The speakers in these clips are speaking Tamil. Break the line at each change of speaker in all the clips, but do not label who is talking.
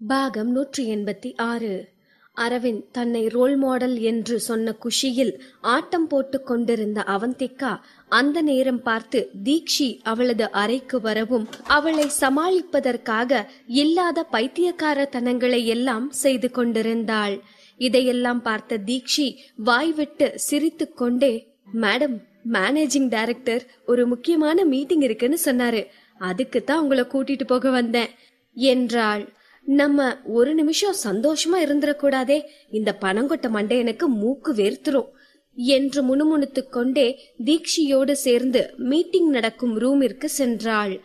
பாகம் 186. அரவிந்த் தன்னை ரோல் மாடல் என்று சொன்ன குஷியில் ஆட்டம் போட்டு கொண்டிருந்த அவந்திகா அந்த நேரம் பார்த்து தீக்ஷி அவளது அறைக்கு வரவும் அவளை சமாளிப்பதற்காக இல்லாத பைத்தியக்காரத்தனங்களை எல்லாம் செய்து கொண்டிருந்தாள். இதையெல்லாம் பார்த்த தீக்ஷி வாய்விட்டு சிரித்து கொண்டே, மேடம், மேனேஜிங் டைரக்டர் ஒரு முக்கியமான மீட்டிங் இருக்குன்னு சொன்னாரு, அதுக்குத்தான் உங்களை கூட்டிட்டு போக வந்தேன் என்றாள். நம்ம ஒரு நிமிஷம் சந்தோஷமா இருந்துடக்கூடாதே, இந்த பணங்கொட்ட மண்டையனுக்கு மூக்கு வேர்த்துரும் என்று முணுமுணுத்து கொண்டே தீக்ஷியோடு சேர்ந்து மீட்டிங் நடக்கும் ரூமிற்கு சென்றாள்.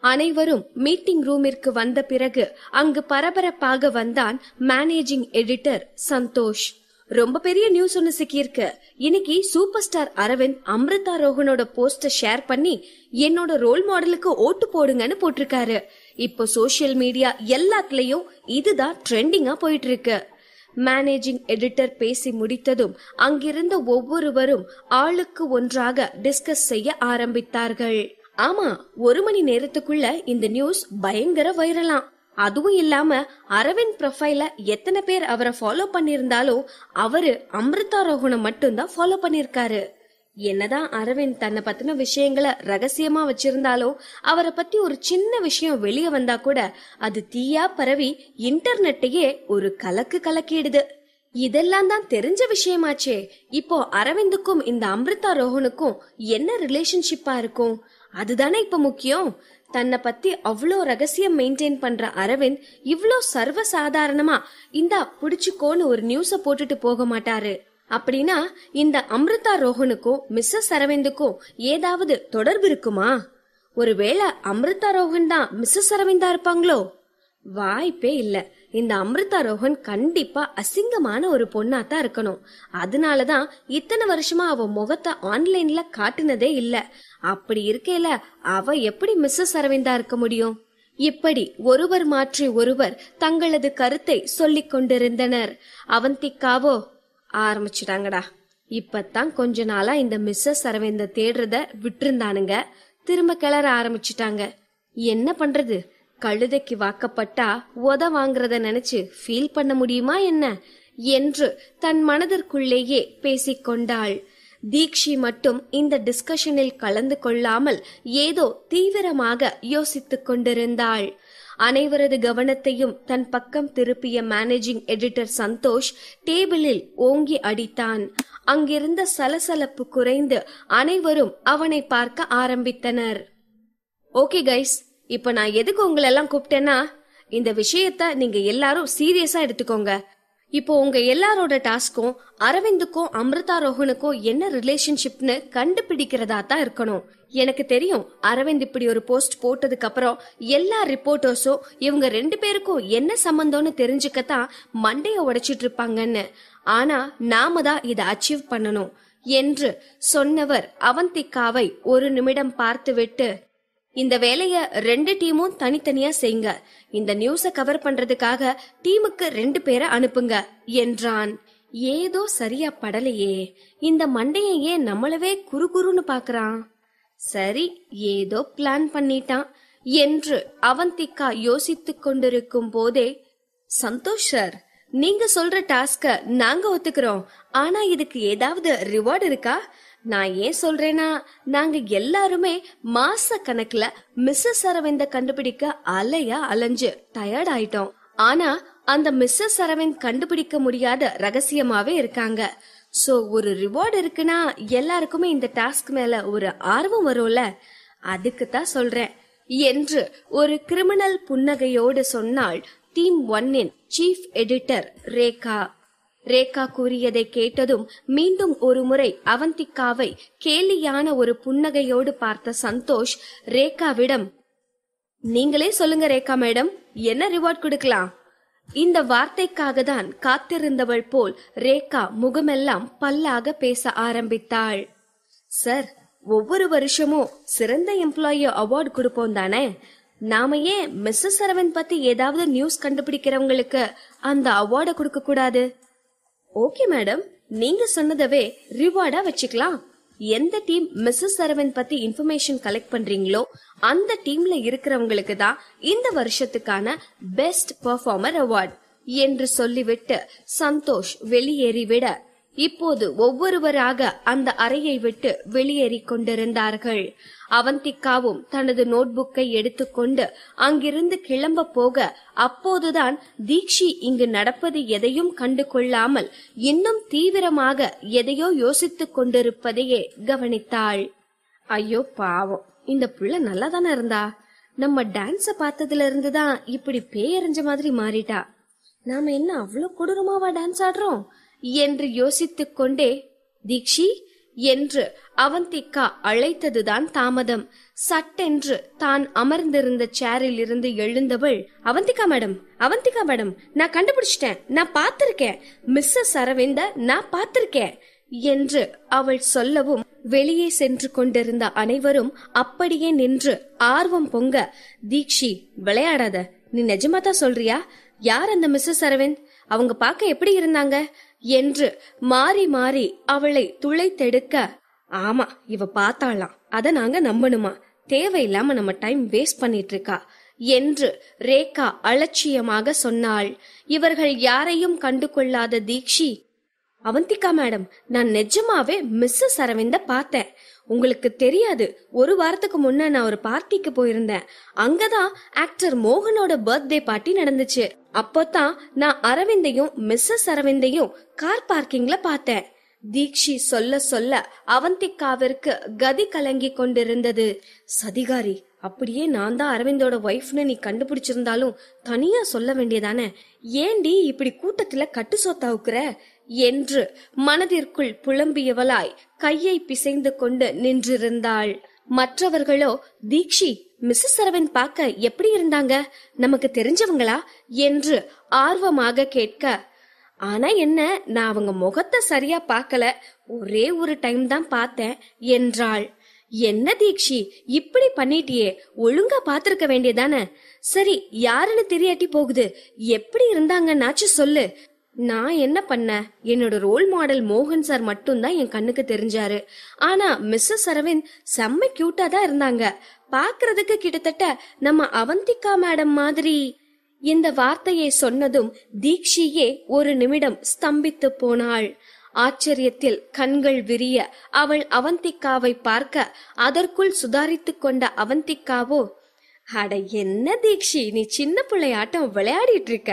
அனைவரும் மீட்டிங் ரூமிற்கு வந்த பிறகு அங்கு பரபரப்பாக வந்தான் மேனேஜிங் எடிட்டர் சந்தோஷ். ரொம்ப பெரிய நியூஸ் ஒன்னு சிக்கியிருக்கு. இன்னைக்கு சூப்பர் ஸ்டார் அரவிந்த் அமிர்தா ரோஹனோட போஸ்டர் ஷேர் பண்ணி என்னோட ரோல் மாடலுக்கு ஓட்டு போடுங்கன்னு போட்டிருக்காரு. இப்போ சோசியல் மீடியா எல்லாத்துலயும் இதுதான் ட்ரெண்டிங்கா போயிட்டு இருக்கு. மேனேஜிங் எடிட்டர் பேசி முடித்ததும் அங்கிருந்த ஒவ்வொருவரும் ஆளுக்கு ஒன்றாக டிஸ்கஸ் செய்ய ஆரம்பித்தார்கள். ஆமா, 1 மணி நேரத்துக்குள்ள இந்த நியூஸ் பயங்கர வைரலாம். அதுவும் இல்லாம அரவிந்த் ப்ரொஃபைல எத்தனை பேர் அவரை ஃபாலோ பண்ணிருந்தாலும் அவரு அமிர்தா ரோஹனை மட்டும்தான் ஃபாலோ பண்ணிருக்காரு. என்னதான் அரவிந்த் தன்னை பத்தின விஷயங்களை ரகசியமா வச்சிருந்தாலும் அவரை பத்தி ஒரு சின்ன விஷயம் வெளியே வந்தா கூட அது தீயா பரவி இன்டர்நெட்டையே ஒரு கலக்கு கலக்கிடுது. இதெல்லாம் தான் தெரிஞ்ச விஷயமாச்சே. இப்போ அரவிந்துக்கும் இந்த அமிர்தா ரோஹனுக்கும் என்ன ரிலேஷன்ஷிப்பா இருக்கும், அதுதானே இப்ப முக்கியம். தன்னை பத்தி அவ்வளோ ரகசியம் மெயின்டைன் பண்ற அரவிந்த் இவ்ளோ சர்வ சாதாரணமா இந்தா புடிச்சுக்கோன்னு ஒரு நியூஸ போட்டுட்டு போக மாட்டாரு. அப்படின்னா இந்த அமிர்தா ரோஹனுக்கும் மிஸ்ஸஸ் அரவிந்துக்கும் ஏதாவது தொடர்பு இருக்குமா? ஒருவேளை அமிர்தா ரோஹன் தான் மிஸ்ஸஸ் அரவிந்தா இருப்பாங்களோ? வாய்ப்பே இல்ல. இந்த அமிர்தா ரோஹன் கண்டிப்பா அசிங்கமான ஒரு பொண்ணாத்தான் இருக்கணும். அதனாலதான் இத்தனை வருஷமா அவ முகத்தை ஆன்லைன்ல காட்டுனதே இல்ல. அப்படி இருக்கையில அவ எப்படி மிஸ்ஸஸ் அரவிந்தா இருக்க முடியும்? இப்படி ஒருவர் மாற்றி ஒருவர் தங்களது கருத்தை சொல்லிக் கொண்டிருந்தனர். அவந்திகாவோ, ஆரம்பிச்சுட்டாங்கடா, இப்பதான் கொஞ்ச நாளா இந்த மிஸ்ஸஸ் அரவிந்த தேடுறத விட்டுருந்தானுங்க, திரும்ப கிளற ஆரம்பிச்சுட்டாங்க. என்ன பண்றது, கழுதைக்கு வாக்கப்பட்டா உத வாங்குறத நினைச்சு ஃபீல் பண்ண முடியுமா என்ன என்று தன் மனதிற்குள்ளேயே பேசிக்கொண்டாள். தீக்ஷி மட்டும் இந்த டிஸ்கஷனில் கலந்து கொள்ளாமல் ஏதோ தீவிரமாக யோசித்துக் கொண்டிருந்தாள். அனைவரது கவனத்தையும் தன் பக்கம் திருப்பிய மேனேஜிங் எடிட்டர் சந்தோஷ் டேபிளில் ஓங்கி அடித்தான். அங்கிருந்த சலசலப்பு குறைந்து அனைவரும் அவனை பார்க்க ஆரம்பித்தனர். ஓகே கைஸ், இப்ப நான் எதுக்கு உங்களை எல்லாம் கூப்பிட்டேன்னா, இந்த விஷயத்த நீங்க எல்லாரும் சீரியஸா எடுத்துக்கோங்க. இப்போ உங்க எல்லாரோட டாஸ்க்கும் அரவிந்துக்கும் அமிர்தா ரோஹனுக்கும் என்ன ரிலேஷன்ஷிப்னு கண்டுபிடிக்கிறதா தான் இருக்கணும். எனக்கு தெரியும் அரவிந்த் இப்படி ஒரு போஸ்ட் போட்டதுக்கு அப்புறம் எல்லா ரிப்போர்ட்டர்ஸும் இவங்க 2 பேருக்கும் என்ன சம்பந்தம்னு தெரிஞ்சுக்கத்தான் மண்டைய உடைச்சிட்டு இருப்பாங்கன்னு. ஆனா நாம தான் இதை அச்சீவ் பண்ணணும் என்று சொன்னவர் அவந்திகாவை ஒரு நிமிடம் பார்த்துவிட்டு, இந்த வேலைய 2 டீமும் தனித்தனியா செய்யுங்க. இந்த நியூஸ கவர் பண்றதுக்காக டீமுக்கு 2 பேரை அனுப்புங்க என்றான். ஏதோ சரியா படலையே, இந்த மண்டையை ஏன் நம்மளவே குறுகுறுன்னு பாக்குறான்? சரி, ஏதோ பிளான் பண்ணிட்டான் என்று அவந்திகா யோசித்துக் கொண்டிருக்கும் போதே, சந்தோஷ் சார், நீங்க சொல்ற டாஸ்க நாங்க ஒத்துக்கிறோம். ஆனா இதுக்கு ஏதாவது ரிவார்டு இருக்கா? நான் ஏன் சொல்றேன்னா, நாங்க எல்லாருமே மாச கணக்குல மிஸ்ஸஸ் அரவிந்த கண்டுபிடிக்க அலையா அலைஞ்சு டயர்ட் ஆயிட்டோம். ஆனா அந்த மிஸ்ஸஸ் அரவிந்த் கண்டுபிடிக்க முடியாத ரகசியமாவே இருக்காங்க. சோ ஒரு ரிவார்டு இருக்குன்னா எல்லாருக்குமே இந்த டாஸ்க் மேல ஒரு ஆர்வம் வரும்ல, அதுக்குத்தான் சொல்றேன் என்று ஒரு கிரிமினல் புன்னகையோடு சொன்னாள் டீம் 1-இன் சீஃப் எடிட்டர் ரேகா. ரேகா கூறியதை கேட்டதும் மீண்டும் ஒரு முறை அவந்திகாவை கேலியான ஒரு புன்னகையோடு பார்த்த சந்தோஷ் ரேகாவிடம், நீங்களே சொல்லுங்க ரேகா மேடம், என்ன ரிவார்ட் கொடுக்கலாம்? இந்த வார்த்தைக்காக தான் காத்திருந்தவள் போல் ரேகா முகமெல்லாம் பல்லாக பேச ஆரம்பித்தாள். சார், ஒவ்வொரு வருஷமும் சிறந்த எம்ப்ளாயி அவார்டு கொடுப்போம் தானே, நாம ஏன் மிஸ்ஸஸ் அரவிந்த் பத்தி ஏதாவது நியூஸ் கண்டுபிடிக்கிறவங்களுக்கு அந்த அவார்டை கொடுக்க கூடாது? ஓகே மேடம், நீங்க சொன்னதவே ரிவார்டா வச்சுக்கலாம். எந்த டீம் மிஸ்ஸஸ் அரவிந்த் பத்தி இன்ஃபர்மேஷன் கலெக்ட் பண்றீங்களோ அந்த டீம்ல இருக்கிறவங்களுக்கு தான் இந்த வருஷத்துக்கான பெஸ்ட் பெர்ஃபார்மர் அவார்ட் என்று சொல்லிவிட்டு சந்தோஷ் வெளியேறிவிட இப்போது ஒவ்வொருவராக அந்த அறையை விட்டு வெளியேறிக் கொண்டிருந்தார்கள். அவந்திகாவும் தனது நோட்புக்கை எடுத்துக்கொண்டு அங்கிருந்து கிளம்ப போக அப்போதுதான் தீக்ஷி இங்கு நடப்பது எதையும் கண்டு கொள்ளாமல் இன்னும் தீவிரமாக எதையோ யோசித்துக் கொண்டிருப்பதையே கவனித்தாள். ஐயோ பாவம், இந்த புள்ள நல்லா தானே இருந்தா. நம்ம டான்ஸ பார்த்ததுல இருந்துதான் இப்படி பேயறிஞ்ச மாதிரி மாறிட்டா. நாம என்ன அவ்வளவு கொடூரமாவா டான்ஸ் ஆடுறோம் என்று யோசித்துக் கொண்டே தீக்ஷி என்று அவந்திகா அழைத்ததுதான் தாமதம். சட்டென்று தான் அமர்ந்திருந்த சேரில் இருந்து எழுந்தவள், அவந்திகா மேடம், அவந்திகா மேடம், நான் கண்டுபிடிச்சிட்டேன், நான் பார்த்திருக்கேன், மிஸ்ஸஸ் அரவிந்த நான் பார்த்திருக்கேன் என்று அவள் சொல்லவும் வெளியே சென்று கொண்டிருந்த அனைவரும் அப்படியே நின்று ஆர்வம் பொங்க, தீக்ஷி விளையாடாத, நீ நிஜமா தான் சொல்றியா? யார் அந்த மிஸ்ஸஸ் அரவிந்த்? அவங்க பார்க்க எப்படி இருந்தாங்க என்று மாறி மாறி அவளை துளைத்தெடுக்க, ஆமா இவ பார்த்தாளாம், அத நாங்க நம்பணுமா? தேவையில்லாம நம்ம டைம் வேஸ்ட் பண்ணிட்டு இருக்கா என்று ரேகா அலட்சியமாக சொன்னாள். இவர்கள் யாரையும் கண்டு கொள்ளாத தீக்ஷி, அவந்திகா மேடம், நான் நிஜமாவே மிஸ்ஸஸ் அரவிந்த பார்த்தேன். உங்களுக்கு தெரியாது, ஒரு வாரத்துக்கு முன்ன நான் ஒரு பார்ட்டிக்கு போயிருந்தேன். அங்கதான் ஆக்டர் மோகனோட பர்த்டே பார்ட்டி நடந்துச்சு. அப்போதான் நான் அரவிந்தையும் மிஸ்ஸஸ் அரவிந்தையும் கார் பார்க்கிங்ல பார்த்தேன். தீக்ஷி சொல்ல சொல்ல அவந்திகாவிற்கு கதி கலங்கி கொண்டிருந்தது. சதிகாரி, அப்படியே நான் தான் அரவிந்தோட ஒய்ஃப்னு நீ கண்டுபிடிச்சிருந்தாலும் தனியா சொல்ல வேண்டியதானே? ஏண்டி இப்படி கூட்டத்துல கட்டு சொத்தாவுக்குற என்று மனதிற்குள் புலம்பியவளாய் கையை பிசைந்து கொண்டு நின்றிருந்தாள். மற்றவர்களோ, தீக்ஷி, மிஸ்ஸஸ் அரவிந்த் பார்க்க எப்படி இருந்தாங்க, நமக்கு தெரிஞ்சவங்களா என்று ஆர்வமாக கேட்க, ஆனா என்ன, நான் அவங்க முகத்தை சரியா பார்க்கல, ஒரே ஒரு டைம் தான் பார்த்தேன் என்றாள். என்ன தீக்ஷி, இப்படி பண்ணிட்டியே, ஒழுங்கா பாத்திருக்க வேண்டியதானே? சரி, யாருன்னு தெரியாட்டி போகுது, எப்படி இருந்தாங்கன்னாச்சு சொல்லு. நான் என்ன பண்ண, என்னோட ரோல் மாடல் மோகன் சார் மட்டும்தான் என் கண்ணுக்கு தெரிஞ்சாரு. ஆனா மிஸ்ஸஸ் அரவிந்த் செம்ம கியூட்டா தான் இருந்தாங்க. பாக்குறதுக்கு கிட்டத்தட்ட நம்ம அவந்திகா மேடம் மாதிரி. இந்த வார்த்தையை சொன்னதும் தீக்ஷியே ஒரு நிமிடம் ஸ்தம்பித்து போனாள். ஆச்சரியத்தில் கண்கள் விரிய அவள் அவந்திகாவை பார்க்க அதற்குள் சுதாரித்துக் கொண்ட அவந்திகாவோ, அட என்ன தீக்ஷி, நீ சின்ன பிள்ளையாட்டம் விளையாடிட்டு இருக்க,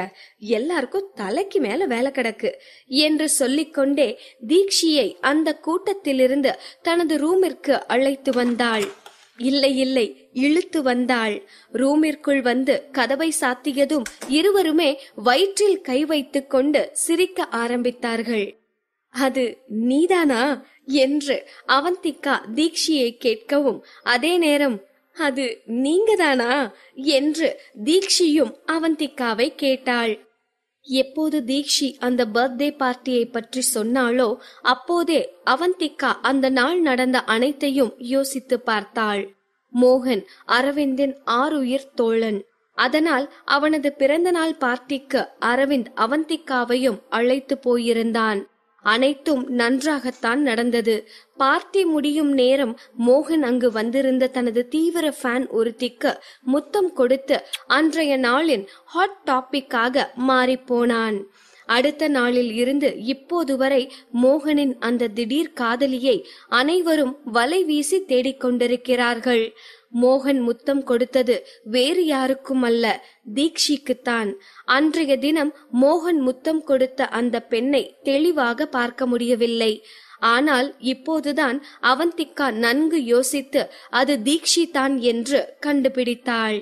எல்லாருக்கும் தலைக்கு மேல வேலை கிடக்கு என்று சொல்லிக்கொண்டே தீக்ஷியை அந்த கூட்டத்திலிருந்து தனது ரூமிற்கு அழைத்து வந்தாள். இல்லை இல்லை, இழுத்து வந்தாள். ரூமிற்குள் வந்து கதவை சாத்தியதும் இருவருமே வயிற்றில் கை வைத்துக் கொண்டு சிரிக்க ஆரம்பித்தார்கள். அது நீதானா என்று அவந்திகா தீக்ஷியை கேட்கவும், அதே நேரம் அது நீங்கதானா என்று தீக்ஷியும் அவந்திகாவை கேட்டாள். எப்போது தீக்ஷி அந்த பர்த்டே பார்ட்டியை பற்றி சொன்னாளோ அப்போதே அவந்திகா அந்த நாள் நடந்த அனைத்தையும் யோசித்து பார்த்தாள். மோகன் அரவிந்தின் ஆருயிர் தோழன். அதனால் அவனது பிறந்த நாள் பார்ட்டிக்கு அரவிந்த் அவந்திகாவையும் அழைத்து போயிருந்தான். அனைத்தும் நன்றாகத்தான் நடந்தது. பார்ட்டி முடியும் நேரம் மோகன் அங்கு வந்திருந்த தனது தீவிர ஃபேன் ஒருத்திக்கு முத்தம் கொடுத்து அன்றைய நாளின் ஹாட் டாபிக்காக மாறி போனான். அடுத்த நாளில் இருந்து இப்போது வரை மோகனின் அந்த திடீர் காதலியை அனைவரும் வலை வீசி தேடிக்கொண்டிருக்கிறார்கள். மோகன் முத்தம் கொடுத்தது வேறு யாருக்கும் அல்ல, தீக்ஷிக்குத்தான். அன்றைய தினம் மோகன் முத்தம் கொடுத்த அந்த பெண்ணை தெளிவாக பார்க்க முடியவில்லை. ஆனால் இப்போதுதான் அவந்திகா நன்கு யோசித்து அது தீக்ஷி தான் என்று கண்டுபிடித்தாள்.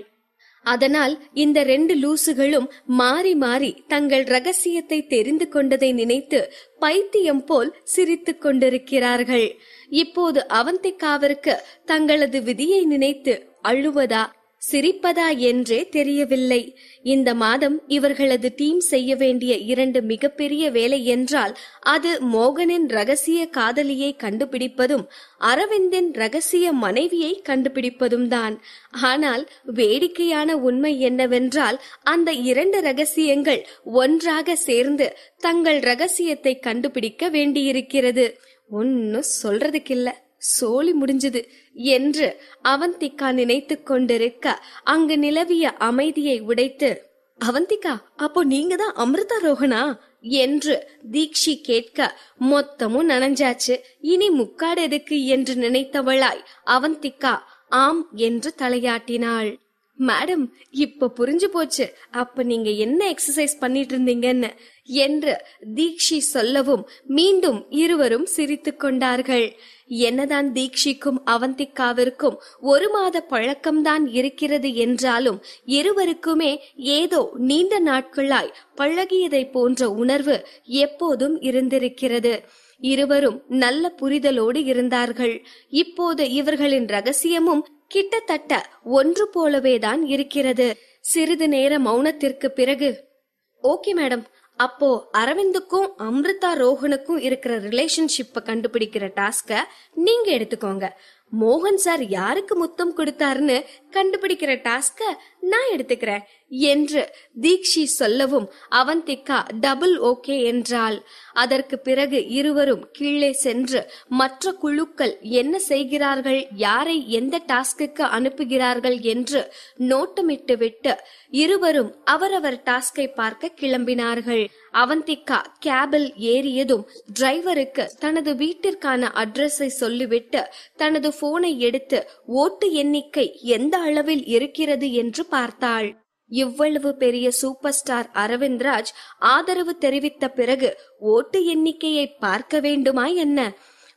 அதனால் இந்த 2 லூசுகளும் மாறி மாறி தங்கள் ரகசியத்தை தெரிந்து கொண்டதை நினைத்து பைத்தியம் போல் சிரித்துக் கொண்டிருக்கிறார்கள். இப்போது அவந்திகாவிற்கு தங்களது விதியை நினைத்து அழுவதா சிரிப்பதா என்றே தெரியவில்லை. இந்த மாதம் இவர்களது டீம் செய்ய வேண்டிய 2 மிகப்பெரிய வேலை என்றால் அது மோகனின் ரகசிய காதலியை கண்டுபிடிப்பதும் அரவிந்தின் ரகசிய மனைவியை கண்டுபிடிப்பதும் தான். ஆனால் வேடிக்கையான உண்மை என்னவென்றால் அந்த 2 ரகசியங்கள் ஒன்றாக சேர்ந்து தங்கள் ரகசியத்தை கண்டுபிடிக்க வேண்டியிருக்கிறது. ஒன்னும் சொல்றதுக்கில்ல. சோலி முடிஞ்சது என்று அவந்திகா நினைத்து கொண்டிருக்க அங்கு நிலவிய அமைதியை உடைத்து, அவந்திகா, அப்போ நீங்க தான் அமிர்தா ரோஹனா என்று தீக்ஷி கேட்க, மொத்தமும் நனைஞ்சாச்சு, இனி முக்காடு எதுக்கு என்று நினைத்தவளாய் அவந்திகா ஆம் என்று தலையாட்டினாள். மேடம், இப்ப புரிஞ்சு போச்சு, அப்ப நீங்க என்ன எக்ஸசைஸ் பண்ணிட்டு இருந்தீங்கன்னு என்று தீக்ஷி சொல்லவும் மீண்டும் இருவரும் சிரித்து கொண்டார்கள். என்னதான் தீக்ஷிக்கும் அவந்திகாவிற்கும் 1 மாத பழக்கம்தான் இருக்கிறது என்றாலும் இருவருக்குமே ஏதோ நீண்ட நாட்களாய் பழகியதை போன்ற உணர்வு எப்போதும் இருந்திருக்கிறது. இருவரும் நல்ல புரிதலோடு இருந்தார்கள். இப்போது இவர்களின் ரகசியமும் கிட்டத்தட்ட ஒன்று போலவேதான் இருக்கிறது. சிறிது நேர மௌனத்திற்கு பிறகு, ஓகே மேடம், அப்போ அரவிந்துக்கும் அமிர்தா ரோஹனுக்கும் இருக்கிற ரிலேஷன்ஷிப்ப கண்டுபிடிக்கிற டாஸ்க நீங்க எடுத்துக்கோங்க. மோகன் சார் யாருக்கு முத்தம் கொடுத்தாருன்னு கண்டுபிடிக்கிற டாஸ்க நான் எடுத்துக்கிறேன் என்று தீக்ஷி சொல்லவும் அவந்திகா டபுள் ஓகே என்றாள். அதற்கு பிறகு இருவரும் கீழே சென்று மற்ற குழுக்கள் என்ன செய்கிறார்கள், யாரை எந்த டாஸ்க்கு அனுப்புகிறார்கள் என்று நோட்டமிட்டு விட்டு இருவரும் அவரவர் டாஸ்கை பார்க்க கிளம்பினார்கள். அவந்திகா கேபில் ஏறியதும் டிரைவருக்கு தனது வீட்டிற்கான அட்ரஸை சொல்லிவிட்டு தனது போனை எடுத்து ஓட்டு எண்ணிக்கை எந்த அளவில் இருக்கிறது என்று பார்த்தாள். இவ்வளவு பெரிய சூப்பர் ஸ்டார் அரவிந்த்ராஜ் ஆதரவு தெரிவித்த பிறகு ஓட்டு எண்ணிக்கையை பார்க்க வேண்டுமா என்ன?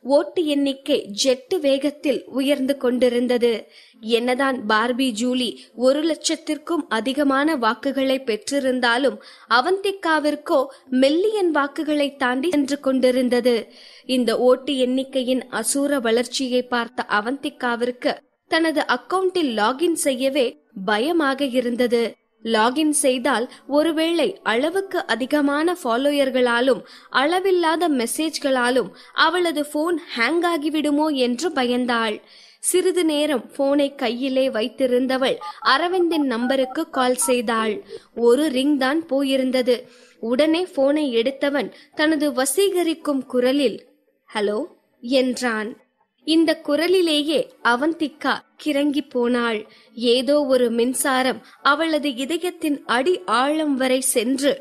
ஓட்டு எண்ணிக்கை ஜெட்டு வேகத்தில் உயர்ந்து கொண்டிருந்தது. என்னதான் பார்பி ஜூலி 1,00,000க்கும் அதிகமான வாக்குகளை பெற்றிருந்தாலும் அவந்திகாவிற்கோ மில்லியன் வாக்குகளை தாண்டி சென்று கொண்டிருந்தது. இந்த ஓட்டு எண்ணிக்கையின் அசூர வளர்ச்சியை பார்த்த அவந்திகாவிற்கு தனது அக்கவுண்டில் லாகின் செய்யவே பயமாக இருந்தது. லாகின் செய்தால் ஒருவேளை அளவுக்கு அதிகமான ஃபாலோயர்களாலும் அளவில்லாத மெசேஜ்களாலும் அவளது போன் ஹேங் ஆகிவிடுமோ என்று பயந்தாள். சிறிது நேரம் போனை கையிலே வைத்திருந்தவள் அரவிந்தின் நம்பருக்கு கால் செய்தாள். ஒரு ரிங் தான் போயிருந்தது. உடனே போனை எடுத்தவன் தனது வசீகரிக்கும் குரலில் ஹலோ என்றான். இந்த குரலிலேயே அவந்திகா கிறங்கி போனாள். ஏதோ ஒரு மின்சாரம் அவளது இதயத்தின் அடி ஆழம் வரை சென்று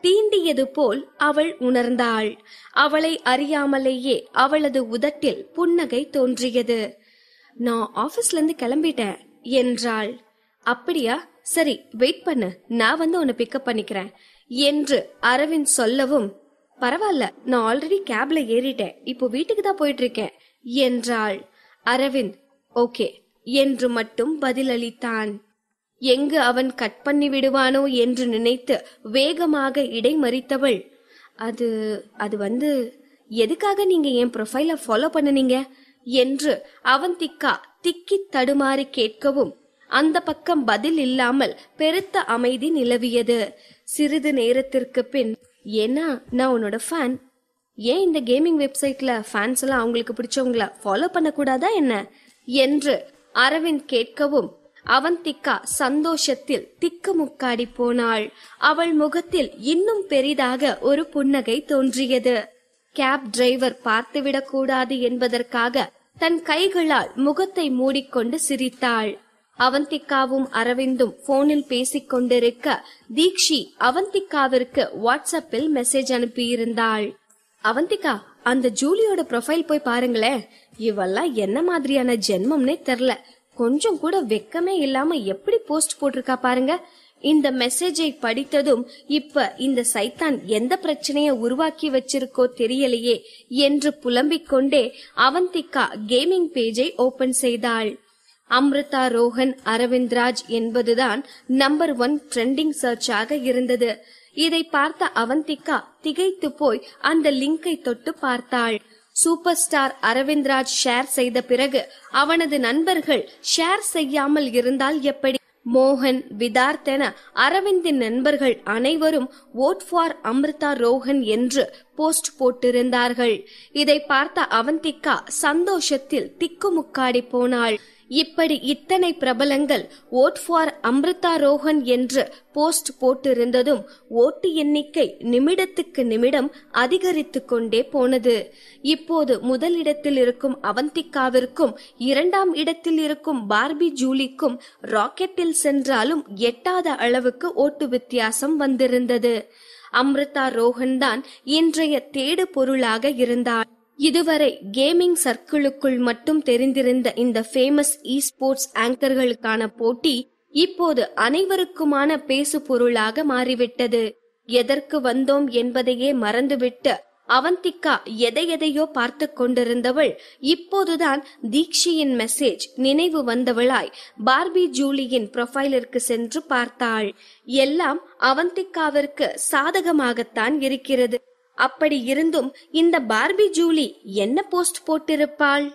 தீண்டியது போல் அவள் உணர்ந்தாள். அவளை அறியாமலேயே அவளது உதட்டில் புன்னகை தோன்றியது. நான் ஆபீஸ்ல இருந்து கிளம்பிட்டேன் என்றாள். அப்படியா, சரி வெயிட் பண்ணு, நான் வந்து உன்னை பிக்கப் பண்ணிக்கிறேன் என்று அரவிந்த் சொல்லவும், பரவாயில்ல, நான் ஆல்ரெடி கேப்ல ஏறிட்டேன், இப்போ வீட்டுக்கு தான் போயிட்டு இருக்கேன் என்றாள். அரவிந்த் ஓகே என்று மட்டும் பதிலளித்தான். எங்கு அவன் கட் பண்ணி விடுவானோ என்று நினைத்து வேகமாக இடைமறித்தவள், அது வந்து எதுக்காக நீங்க என் ப்ரொஃபைல ஃபாலோ பண்ணுனீங்க என்று அவந்திகா திக்கி தடுமாறி கேட்கவும் அந்த பக்கம் பதில் இல்லாமல் பெருத்த அமைதி நிலவியது. சிறிது நேரத்திற்கு பின், ஏன்னா நான் உன்னோட ஃபேன், ஏன் இந்த கேமிங் வெப்சைட்ல ஃபேன்ஸ் எல்லாம் அவங்களுக்கு பிடிச்சவங்கள ஃபாலோ பண்ணக்கூடாதா என்ன என்று அரவிந்த் கேட்கவும் அவந்திகா சந்தோஷத்தில் திக்குமுக்காடி போனாள். அவள் முகத்தில் இன்னும் பெரிதாக ஒரு புன்னகை தோன்றியது. கேப் டிரைவர் பார்த்துவிடக் கூடாது என்பதற்காக தன் கைகளால் முகத்தை மூடிக்கொண்டு சிரித்தாள். அவந்திகாவும் அரவிந்தும் போனில் பேசிக் கொண்டிருக்க தீக்ஷி அவந்திகாவிற்கு வாட்ஸ்அப்பில் மெசேஜ் அனுப்பியிருந்தாள். அவந்திகா, அந்த ஜூலியோட ப்ரொஃபைல் போய் பாருங்களேன், இவெல்லாம் என்ன மாதிரியான ஜென்மம்னே தெரியல, கொஞ்சம் கூட வெக்கமே இல்லாம எப்படி போஸ்ட் போட்டிருக்கா பாருங்க. இந்த மெசேஜை படித்ததும் இப்ப இந்த சைத்தான் எந்த பிரச்சனைய உருவாக்கி வச்சிருக்கோ தெரியலையே என்று புலம்பிக் கொண்டே அவந்திகா கேமிங் பேஜை ஓபன் செய்தாள். அமிர்தா ரோஹன் அரவிந்த்ராஜ் என்பதுதான் நம்பர் 1 ட்ரெண்டிங் சர்ச்சாக இருந்தது. இதை பார்த்த அவந்திகா திகைத்து போய் அந்த லிங்கை தொட்டு பார்த்தாள். சூப்பர் ஸ்டார் அரவிந்த்ராஜ் ஷேர் செய்த பிறகு அவனது நண்பர்கள் ஷேர் செய்யாமல் இருந்தால் எப்படி? மோகன், விதார்த் என அரவிந்தின் நண்பர்கள் அனைவரும் வோட் ஃபார் அமிர்தா ரோஹன் என்று போஸ்ட் போட்டிருந்தார்கள். இதை பார்த்த அவந்திகா சந்தோஷத்தில் திக்குமுக்காடி போனாள். இப்படி இத்தனை பிரபலங்கள் ஓட் ஃபார் அம்ரிதா ரோஹன் என்று போஸ்ட் போட்டிருந்ததும் ஓட்டு எண்ணிக்கை நிமிடத்துக்கு நிமிடம் அதிகரித்து கொண்டே போனது. இப்போது முதலிடத்தில் இருக்கும் அவந்திகாவிற்கும் 2ஆம் இடத்தில் இருக்கும் பார்பி ஜூலிக்கும் ராக்கெட்டில் சென்றாலும் எட்டாத அளவுக்கு ஓட்டு வித்தியாசம் வந்திருந்தது. அம்ரிதா ரோஹன் தான் இன்றைய தேடு பொருளாக இருந்தார். இதுவரை கேமிங் சர்க்கிளுக்குள் மட்டும் தெரிந்திருந்த இந்த ஃபேமஸ் ஸ்போர்ட்ஸ் ஆங்கர்களுக்கான போட்டி இப்போது அனைவருக்குமான பேசு பொருளாக மாறிவிட்டது. எதற்கு வந்தோம் என்பதையே மறந்துவிட்டு அவந்திகா எதையோ பார்த்து கொண்டிருந்தவள் இப்போதுதான் தீக்ஷியின் மெசேஜ் நினைவு வந்தவளாய் பார்பி ஜூலியின் ப்ரொஃபைலிற்கு சென்று பார்த்தாள். எல்லாம் அவந்திகாவிற்கு சாதகமாகத்தான் இருக்கிறது. அப்படி இருந்தும் இந்த பார்பி ஜூலி என்ன போஸ்ட் போட்டிருப்பாள்?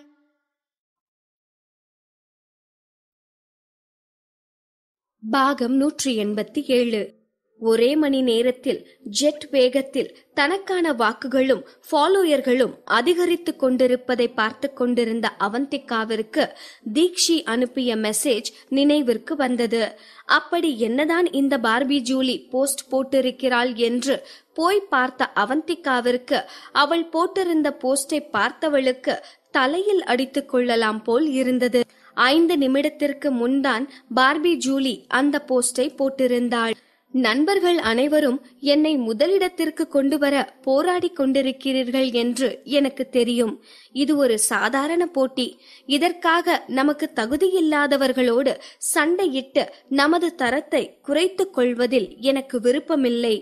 பாகம் 187. ஒரே மணி நேரத்தில் ஜெட் வேகத்தில் தனக்கான வாக்குகளும் ஃபாலோயர்களும் அதிகரித்து கொண்டிருப்பதை பார்த்து கொண்டிருந்த அவந்திகாவிற்கு தீக்ஷி அனுப்பிய மெசேஜ் நினைவிற்கு வந்தது. அப்படி என்னதான் இந்த பார்பி ஜூலி போஸ்ட் போட்டிருக்கிறாள் என்று போய் பார்த்த அவந்திகாவிற்கு அவள் போட்டிருந்த போஸ்டை பார்த்தவளுக்கு தலையில் அடித்துக் கொள்ளலாம் போல் இருந்தது. 5 நிமிடத்திற்கு முன்தான் பார்பி ஜூலி அந்த போஸ்டை போட்டிருந்தாள். நண்பர்கள் அனைவரும் என்னை முதலிடத்திற்கு கொண்டு வர போராடி கொண்டிருக்கிறீர்கள் என்று எனக்கு தெரியும். இது ஒரு சாதாரண போட்டி. இதற்காக நமக்கு தகுதியில்லாதவர்களோடு சண்டையிட்டு நமது தரத்தை குறைத்துக் கொள்வதில் எனக்கு விருப்பமில்லை.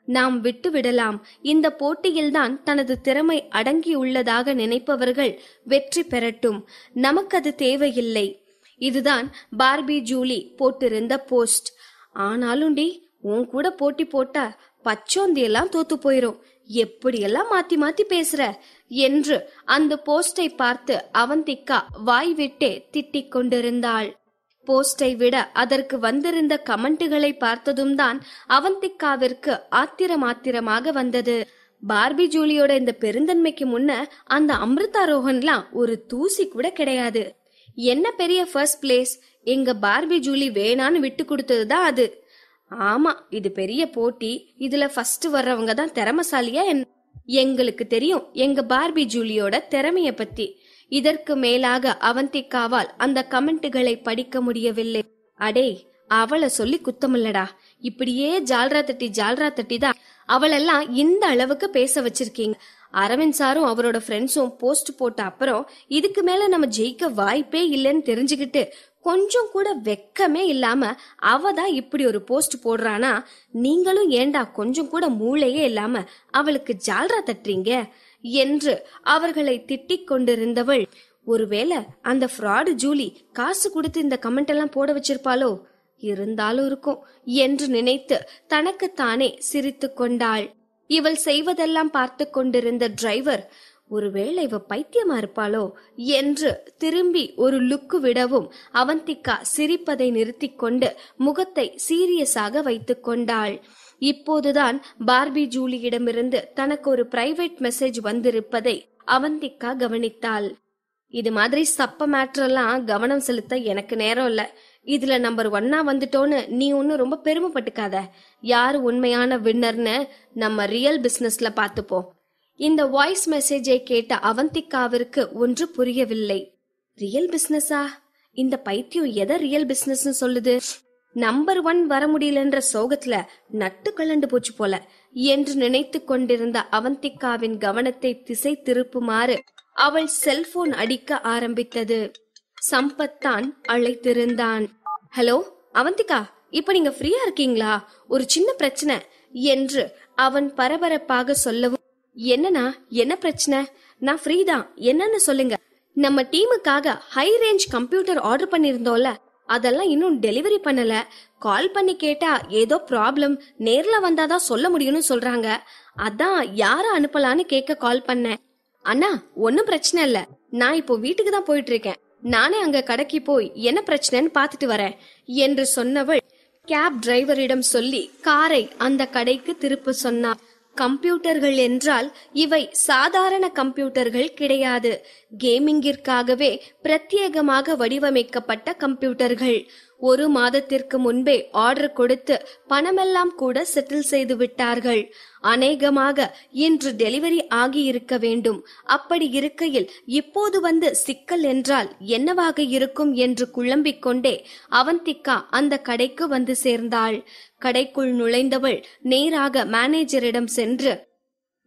நாம் விட்டுவிடலாம். இந்த போட்டியில்தான் தனது திறமை அடங்கியுள்ளதாக நினைப்பவர்கள் வெற்றி பெறட்டும். நமக்கு அது தேவையில்லை. இதுதான் பார்பி ஜூலி போட்டிருந்த போஸ்ட். ஆனாலும் உன் கூட போட்டி போட்டா பச்சோந்தியெல்லாம் தோத்து போயிரும். எப்படியெல்லாம் மாத்தி மாத்தி பேசுற என்று அந்த போஸ்டை பார்த்து அவந்திகா வாய் விட்டே திட்டிக் கொண்டிருந்தாள். போஸ்டை விட அதற்கு வந்திருந்த கமெண்ட்டுகளை பார்த்ததும் தான் அவந்திகாவிற்கு ஆத்திரமாக வந்தது. பார்பி ஜூலியோட இந்த பெருந்தன்மைக்கு முன்ன அந்த அம்ரிதா ரோஹன்லாம் ஒரு தூசி கூட கிடையாது. என்ன பெரிய ஃபர்ஸ்ட் பிளேஸ், எங்க பார்பி ஜூலி வேணான்னு விட்டு கொடுத்ததுதான் அது. ஆமா, இது பெரிய போட்டி. இதுல ஃபர்ஸ்ட் வர்றவங்க தான் திறமசாலியா? எங்களுக்கு தெரியும் எங்க பார்பி ஜூலியோட திறமைய பத்தி. இதற்கு மேலாக அவந்திகாவால் அந்த கமெண்ட்டுகளை படிக்க முடியவில்லை. அடே, அவளை சொல்லி குத்தமில்லடா. இப்படியே ஜால்ரா தட்டி தான் அவளெல்லாம் இந்த அளவுக்கு பேச வச்சிருக்கீங்க. அரவிந்த் சாரும் அவரோட ஃப்ரெண்ட்ஸும் போஸ்ட் போட்ட அப்புறம் இதுக்கு மேல நம்ம ஜெயிக்க வாய்ப்பே இல்லைன்னு தெரிஞ்சுக்கிட்டு கொஞ்சம் கூட வெக்கமே இல்லாம அவதான் இப்படி ஒரு போஸ்ட் போடுறானா, நீங்களும் ஏண்டா கொஞ்சம் கூட மூளையே இல்லாம அவளுக்கு ஜால்ரா தட்டுறீங்க என்று அவர்களை திட்டிக் கொண்டிருந்தவள், ஒருவேளை அந்த ஃப்ராடு ஜூலி காசு கொடுத்து இந்த கமெண்ட் எல்லாம் போட வச்சிருப்பாளோ, இருந்தாலும் இருக்கும் என்று நினைத்து தனக்குத்தானே சிரித்து கொண்டாள். இவள் செய்வதெல்லாம் பார்த்து கொண்டிருந்த டிரைவர், ஒருவேளை இவ பைத்தியமா இருப்பாளோ என்று திரும்பி ஒரு லுக்கு விடவும் அவந்திகா சிரிப்பதை நிறுத்தி கொண்டு முகத்தை சீரியஸாக வைத்துக் கொண்டாள். இப்போதுதான் பார்பி ஜூலியிடமிருந்து தனக்கு ஒரு பிரைவேட் மெசேஜ் வந்திருப்பதை அவந்திகா கவனித்தாள். இது மாதிரி சப்ப மேட்டரெல்லாம் கவனம் செலுத்த எனக்கு நேரம் இல்ல. இதுல நம்பர் 1 வந்துட்டோன்னு நீ ஒன்னும் ரொம்ப பெருமைப்பட்டுக்காத. யாரு உண்மையான வின்னர்னு நம்ம ரியல் பிசினஸ்ல பாத்துப்போம். இந்த வாய்ஸ் மெசேஜை கேட்ட அவந்திகாவிற்கு ஒன்று புரியவில்லை. ரியல் பிசினஸா? இந்த பைத்தியம் எதை ரியல் பிசினஸ் சொல்லுது? நம்பர் 1 வர முடியலன்ற சோகத்துல நட்டு கலண்டு போச்சு போல என்று நினைத்து கொண்டிருந்த அவந்திகாவின் கவனத்தை திசை திருப்புமாறு அவள் செல்போன் அடிக்க ஆரம்பித்தது. சம்பத்தான் அழைத்திருந்தான். ஹலோ அவந்திகா, இப்ப நீங்க ஃப்ரீயா இருக்கீங்களா? ஒரு சின்ன பிரச்சனை என்று அவன் பரபரப்பாக சொல்லவும், என்னன்னா என்ன பிரச்சனை? நான் ஃப்ரீ தான், என்னன்னு சொல்லுங்க. நம்ம டீமுக்காக ஹை ரேஞ்ச் கம்ப்யூட்டர் ஆர்டர் பண்ணிருந்தோம்ல, அதெல்லாம் இன்னும் டெலிவரி பண்ணல. கால் பண்ணி கேட்டா ஏதோ ப்ராப்ளம், நேர்ல வந்தாதான் சொல்ல முடியும்னு சொல்றாங்க. அதான் யார அனுப்பலான்னு கேட்க கால் பண்ணேன். அண்ணா, ஒன்னும் பிரச்சனை இல்ல, நான் இப்போ வீட்டுக்கு தான் போயிட்டு இருக்கேன். நானே அங்க கடைக்கு போய் என்ன பிரச்சனைன்னு பாத்துட்டு வரேன் என்று சொன்னவள் கேப் டிரைவரிடம் சொல்லி காரை அந்த கடைக்கு திருப்ப சொன்னார். கம்ப்யூட்டர்கள் என்றால் இவை சாதாரண கம்ப்யூட்டர்கள் கிடையாது. கேமிங்கிற்காகவே பிரத்யேகமாக வடிவமைக்கப்பட்ட கம்ப்யூட்டர்கள். 1 மாதத்திற்கு முன்பே ஆர்டர் கொடுத்து பணமெல்லாம் கூட செட்டில் செய்து விட்டார்கள். அநேகமாக இன்று டெலிவரி ஆகியிருக்க வேண்டும். அப்படி இருக்கையில் இப்போது வந்து சிக்கல் என்றால் என்னவாக இருக்கும் என்று குழம்பிக் கொண்டே அவந்திகா அந்த கடைக்கு வந்து சேர்ந்தாள். கடைக்குள் நுழைந்தவள் நேராக மேனேஜரிடம் சென்று,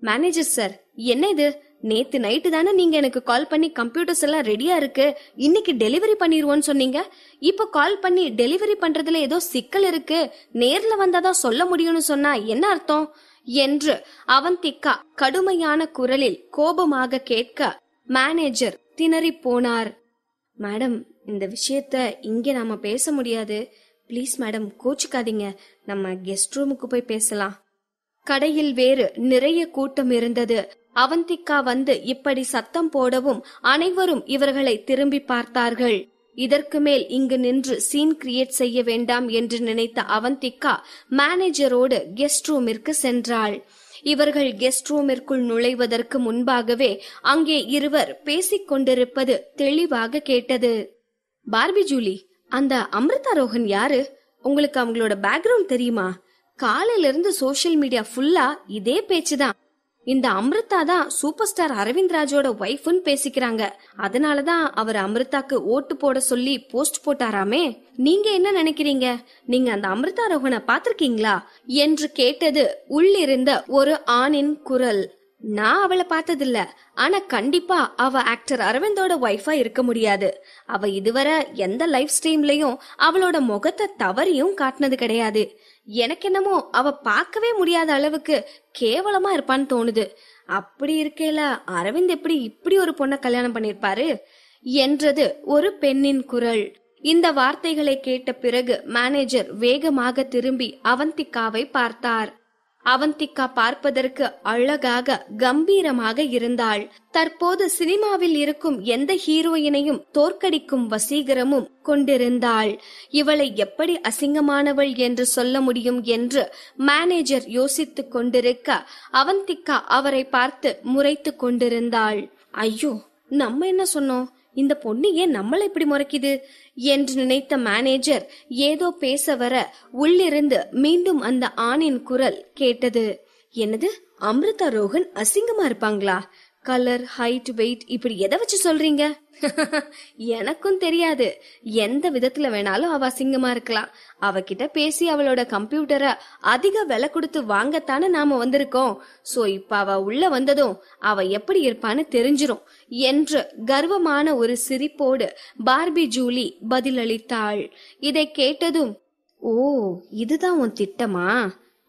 மேனேஜர் சார், என்ன இது? நேத்து நைட்டு தானே நீங்க எனக்கு கால் பண்ணி கம்ப்யூட்டர்ஸ் எல்லாம் ரெடியா இருக்கு, இன்னைக்கு டெலிவரி பண்ணிடுவோன்னு சொன்னீங்க. இப்ப கால் பண்ணி டெலிவரி பண்றதுல ஏதோ சிக்கல் இருக்கு, நேர்ல வந்தாதான் சொல்ல முடியும்னு சொன்னா என்ன அர்த்தம் என்று அவந்திகா கடுமையான குரலில் கோபமாக கேட்க மேனேஜர் திணறி போனார். மேடம், இந்த விஷயத்த இங்க நாம பேச முடியாது. ப்ளீஸ் மேடம், கோச்சுக்காதீங்க. நம்ம கெஸ்ட் ரூமுக்கு போய் பேசலாம். கடையில் வேறு நிறைய கூட்டம் இருந்தது. அவந்திகா வந்து இப்படி சத்தம் போடவும் அனைவரும் இவர்களை திரும்பி பார்த்தார்கள். இதற்கு மேல் இங்கு நின்று சீன் கிரியேட் செய்ய வேண்டாம் என்று நினைத்த அவந்திகா மேனேஜரோடு கெஸ்ட் ரூமிற்கு சென்றாள். இவர்கள் கெஸ்ட் ரூமிற்குள் நுழைவதற்கு முன்பாகவே அங்கே இருவர் பேசிக் கொண்டிருப்பது தெளிவாக கேட்டது. பார்பி ஜூலி, அந்த அமிர்தா ரோஹன் யாரு? உங்களுக்கு அவங்களோட பேக்ரவுண்ட் தெரியுமா? காலையில இருந்து சோசியல் மீடியா ஃபுல்லா இதே பேச்சுதான். இந்த அமிர்தா தான் சூப்பர் ஸ்டார் அரவிந்த் ராஜோட ஒய்ஃப்னு பேசிக்கிறாங்க. அதனாலதான் அவர் அமிர்தாக்கு ஓட்டு போட சொல்லி போஸ்ட் போட்டாராமே. நீங்க என்ன நினைக்கிறீங்க? நீங்க அந்த அமிர்தா ரோஹனை பாத்திருக்கீங்களா என்று கேட்டது உள்ளிருந்த ஒரு ஆணின் குரல். நான் அவளை பார்த்ததில்ல. ஆனா கண்டிப்பா அவ ஆக்டர் அரவிந்தோட ஒய்ஃபா இருக்க முடியாது. அவ இதுவரை எந்த லைவ் ஸ்ட்ரீம்லயும் அவளோட முகத்தை தவறியும் காட்டினது கிடையாது. எனக்கு என்னமோ அவ பார்க்கவே முடியாத அளவுக்கு கேவலமா இருப்பான்னு தோணுது. அப்படி இருக்கையில அரவிந்த் எப்படி இப்படி ஒரு பொண்ணை கல்யாணம் பண்ணிருப்பாரு என்றது ஒரு பெண்ணின் குரல். இந்த வார்த்தைகளை கேட்ட பிறகு மேனேஜர் வேகமாக திரும்பி அவந்திகாவை பார்த்தார். அவந்திகா பார்ப்பதற்கு அழகாக கம்பீரமாக இருந்தாள். தற்போது சினிமாவில் இருக்கும் எந்த ஹீரோயினையும் தோற்கடிக்கும் வசீகரமும் கொண்டிருந்தாள். இவளை எப்படி அசிங்கமானவள் என்று சொல்ல முடியும் என்று மேனேஜர் யோசித்துக் கொண்டிருக்க அவந்திகா அவரை பார்த்து முறைத்து கொண்டிருந்தாள். ஐயோ, நம்ம என்ன சொன்னோம்? இந்த பொண்ணு ஏன் நம்மளை இப்படி முறைக்குது என்று நினைத்த மேனேஜர் ஏதோ பேச வர உள்ளிருந்து மீண்டும் அந்த ஆணின் குரல் கேட்டது. என்னது, அமிர்தா ரோஹன் அசிங்கமா இருப்பாங்களா? கலர், ஹைட், வெயிட் இப்படி எதை வச்சு சொல்றீங்க? எனக்கும் தெரியாது. எந்த விதத்துல வேணாலும் அவ அசிங்கமா இருக்கலாம். அவகிட்ட பேசி அவளோட கம்ப்யூட்டரை அதிக விலை கொடுத்து வாங்கத்தானே நாம வந்திருக்கோம். சோ இப்ப அவ உள்ள வந்ததும் அவ எப்படி இருப்பான்னு தெரிஞ்சிரும் என்று கர்வமான ஒரு சிரிப்போடு பார்பி ஜூலி பதிலளித்தாள். இதை கேட்டதும், ஓ, இதுதான் உன் திட்டமா?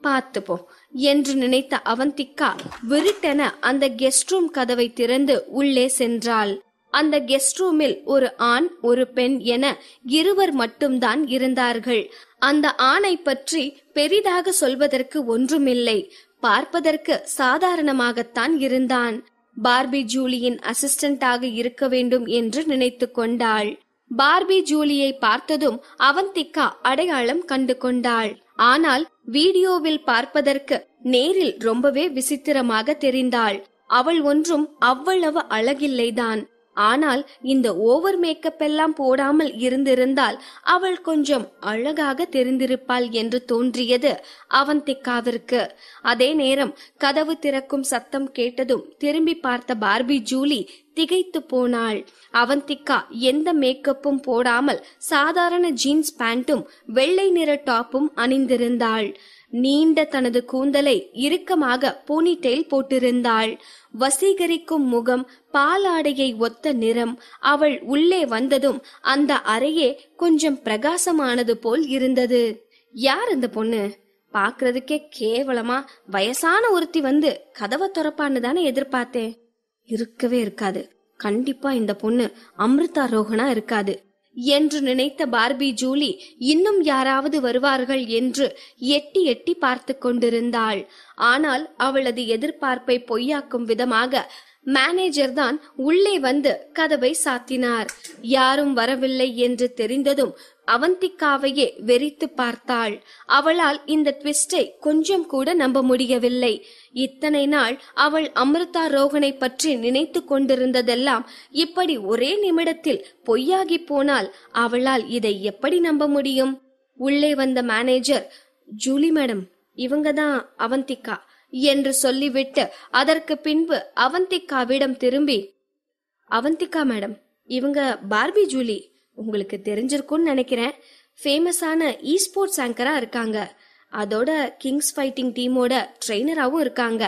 பார்த்துப்போம் என்று நினைத்த அவந்திகா விருட்டென அந்த கெஸ்ட் ரூம் கதவை திறந்து உள்ளே சென்றாள். அந்த கெஸ்ட் ரூமில் ஒரு ஆண் ஒரு பெண் என இருவர் மட்டும்தான் இருந்தார்கள். அந்த ஆணை பற்றி பெரிதாக சொல்வதற்கு ஒன்றுமில்லை. பார்ப்பதற்கு சாதாரணமாகத்தான் இருந்தான். பார்பி ஜூலியின் அசிஸ்டண்டாக இருக்க வேண்டும் என்று நினைத்து கொண்டாள். பார்பி ஜூலியை பார்த்ததும் அவந்திகா அடையாளம் கண்டு கொண்டாள். ஆனால் வீடியோவில் பார்ப்பதற்கு நேரில் ரொம்பவே விசித்திரமாக தெரிந்தாள். அவள் ஒன்றும் அவ்வளவு அழகில்லைதான். ஆனால் இந்த ஓவர் மேக்கப் எல்லாம் போடாமல் இருந்திருந்தால் அவள் கொஞ்சம் அழகாக தெரிந்திருப்பாள் என்று தோன்றியது அவந்திகாவிற்கு. அதே நேரம் கதவு திறக்கும் சத்தம் கேட்டதும் திரும்பி பார்த்த பார்பி ஜூலி திகைத்து போனாள். அவந்திகா எந்த மேக்கப்பும் போடாமல் சாதாரண ஜீன்ஸ் பேண்டும் வெள்ளை நிற டாப்பும் அணிந்திருந்தாள். நீண்ட தனது கூந்தலை இறுக்கமாக போனிடெயில் போட்டிருந்தாள். வசீகரிக்கும் முகம், பாலாடையை ஒத்த நிறம். அவள் உள்ளே வந்ததும் அந்த அறையே கொஞ்சம் பிரகாசமானது போல் இருந்தது. யார் அந்த பொண்ணு? பாக்குறதுக்கே கேவலமா வயசான ஒருத்தி வந்து கதவை திறப்பான்னு தானே எதிர்பார்த்தேன். இருக்கவே இருக்காது. கண்டிப்பா இந்த பொண்ணு அமிர்தா ரோஹனா இருக்காது என்று நினைத்த பார்பி ஜூலி இன்னும் யாராவது வருவார்கள் என்று எட்டி எட்டி பார்த்து கொண்டிருந்தாள். ஆனால் அவளது எதிர்பார்ப்பை பொய்யாக்கும் விதமாக மேனேஜர் தான் உள்ளே வந்து கதவை சாத்தினார். யாரும் வரவில்லை என்று தெரிந்ததும் அவந்திகாவையே வெறித்து பார்த்தாள். அவளால் இந்த ட்விஸ்டை கொஞ்சம் கூட நம்ப முடியவில்லை. இத்தனை நாள் அவள் அமிர்தா ரோகனை பற்றி நினைத்து கொண்டிருந்ததெல்லாம் இப்படி ஒரே நிமிடத்தில் பொய்யாகி போனால் அவளால் இதை எப்படி நம்ப முடியும்? உள்ளே வந்த மேனேஜர், ஜூலி மேடம், இவங்கதான் அவந்திகா என்று சொல்லிவிட்டு அதற்கு பின்பு அவந்திகாவிடம் திரும்பி, அவந்திகா மேடம், இவங்க பார்பி ஜூலி, உங்களுக்கு தெரிஞ்சிருக்கும்னு நினைக்கிறேன். ஃபேமஸான ஸ்போர்ட்ஸ் ஆங்கரா இருக்காங்க. அதோட கிங்ஸ் ஃபைட்டிங் டீமோட ட்ரெய்னராவும் இருக்காங்க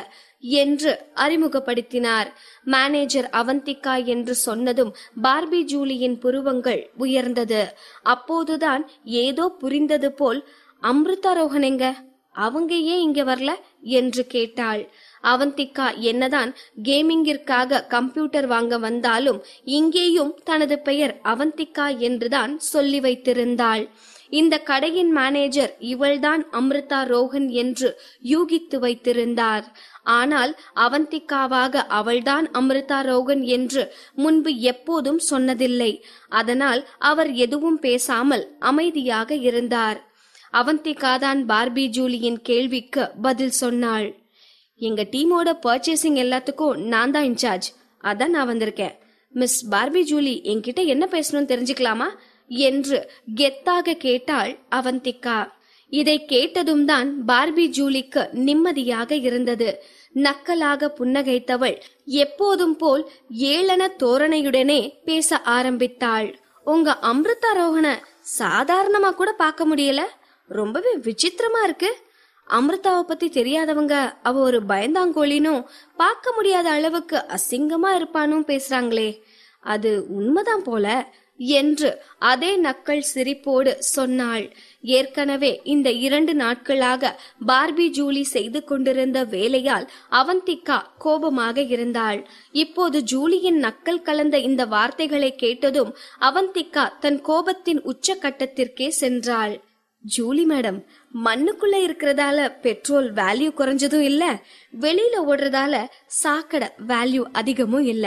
என்று அறிமுகப்படுத்தினார். மேனேஜர் அவந்திகா என்று சொன்னதும் பார்பி ஜூலியின் புருவங்கள் உயர்ந்தது. அப்போதுதான் ஏதோ புரிந்தது போல், அமிர்தா ரோஹன் எங்க, அவங்க ஏன் இங்க வரல என்று கேட்டாள். அவந்திகா என்னதான் கேமிங்கிற்காக கம்ப்யூட்டர் வாங்க வந்தாலும் இங்கேயும் தனது பெயர் அவந்திகா என்றுதான் சொல்லி வைத்திருந்தாள். இந்த கடையின் மேனேஜர் இவள்தான் அமிர்தா ரோஹன் என்று யூகித்து வைத்திருந்தார். ஆனால் அவந்திகாவாக அவள்தான் அமிர்தா ரோஹன் என்று முன்பு எப்போதும் சொன்னதில்லை. அதனால் அவர் எதுவும் பேசாமல் அமைதியாக இருந்தார். அவந்திகா தான் பார்பி ஜூலியின் கேள்விக்கு பதில் சொன்னாள். எங்க டீமோட பர்ச்சேசிங் எல்லாத்துக்கும் நான் தான் இன்சார்ஜ். அதான் நான் வந்திருக்கேன். மிஸ் பார்பி ஜூலி என்கிட்ட என்ன பேசணும்னு தெரிஞ்சுக்கலாமா என்று கெத்தாக கேட்டாள் அவந்திகா. இதை கேட்டதும் தான் பார்பி ஜூலிக்கு நிம்மதியாக இருந்தது. நக்கலாக புன்னகைத்தவள் எப்போதும் போல் ஏளன தோரணையுடனே பேச ஆரம்பித்தாள். உங்க அமிர்தா ரோஹனை சாதாரணமா கூட பார்க்க முடியல, ரொம்பவே விசித்திரமா இருக்கு. அமிர்தாவை பத்தி தெரியாதவங்க அவ ஒரு பயந்தாங்கோழினும் பார்க்க முடியாத அளவுக்கு அசிங்கமா இருப்பானும் பேசுறாங்களே, அது உண்மைதான் போல என்று அதே நக்கல் சிரிப்போடு சொன்னாள். ஏற்கனவே இந்த 2 நாட்களாக பார்பி ஜூலி செய்து கொண்டிருந்த வேலையால் அவந்திகா கோபமாக இருந்தாள். இப்போது ஜூலியின் நக்கல் கலந்த இந்த வார்த்தைகளை கேட்டதும் அவந்திகா தன் கோபத்தின் உச்சகட்டத்திற்கே சென்றாள். ஜூலி மேடம், மண்ணுக்குள்ள இருக்கிறதால பெட்ரோல் வேல்யூ குறைஞ்சதும் இல்ல, வெளியில ஓடுறதால சாக்கடை வேல்யூ அதிகமும் இல்ல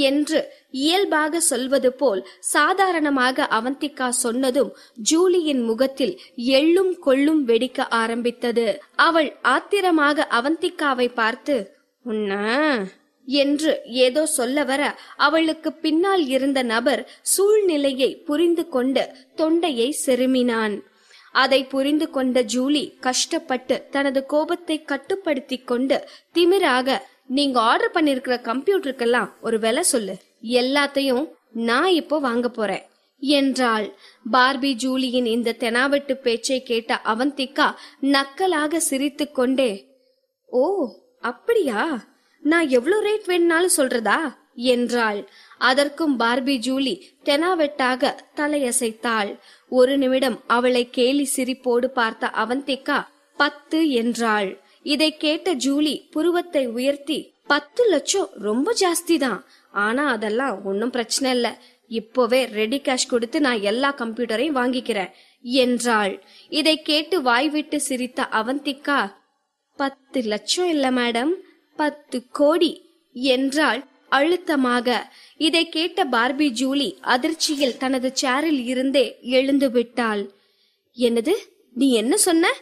என்று இயல்பாக சொல்வது போல் சாதாரணமாக அவந்திகா சொன்னதும் ஜூலியின் முகத்தில் எள்ளும் கொள்ளும் வெடிக்க ஆரம்பித்தது. அவள் ஆத்திரமாக அவந்திகாவை பார்த்து, உன்ன என்று ஏதோ சொல்ல வர அவளுக்கு பின்னால் இருந்த நபர் சூழ்நிலையை புரிந்து கொண்டு தொண்டையை செருமினான். அதை புரிந்து கொண்ட ஜூலி கஷ்டப்பட்டு தனது கோபத்தை கட்டுப்படுத்தி கொண்டு திமிராக, நீங்க ஆர்டர் பண்ணிருக்கிற கம்ப்யூட்டருக்கெல்லாம் ஒரு விலை சொல்லு, எல்லாத்தையும் நான் இப்போ வாங்க போறேன் என்றாள். பார்பி ஜூலியின் இந்த தெனாவெட்டு பேச்சை கேட்ட அவந்திகா நக்கலாக சிரித்து கொண்டே, ஓ அப்படியா, நான் எவ்வளவு ரேட் வேணும்னாலும் சொல்றதா என்றாள். அதற்கும் பார்பி ஜூலி தெனாவெட்டாக தலையசைத்தாள். ஒரு நிமிடம் அவளை கேலி சிரிப்போடு பார்த்த அவந்திகா 10 என்றாள். இதை கேட்ட ஜூலி புருவத்தை உயர்த்தி, 10 லட்சம் ரொம்ப ஜாஸ்தி தான், ஆனா அதெல்லாம் ஒன்னும் பிரச்சனை இல்ல, இப்போவே ரெடி கேஷ் கொடுத்து நான் எல்லா கம்ப்யூட்டரையும் வாங்கிக்கிறேன் என்றாள். இதை கேட்டு வாய்விட்டு சிரித்த அவந்திகா, 10 லட்சம் இல்ல மேடம், 10 கோடி என்றாள் அழுத்தமாக. இதை கேட்ட பார்பி ஜூலி அதிர்ச்சியில் தனது சேரில் இருந்தே எழுந்து விட்டாள். என்னது, நீ என்ன சொன்ன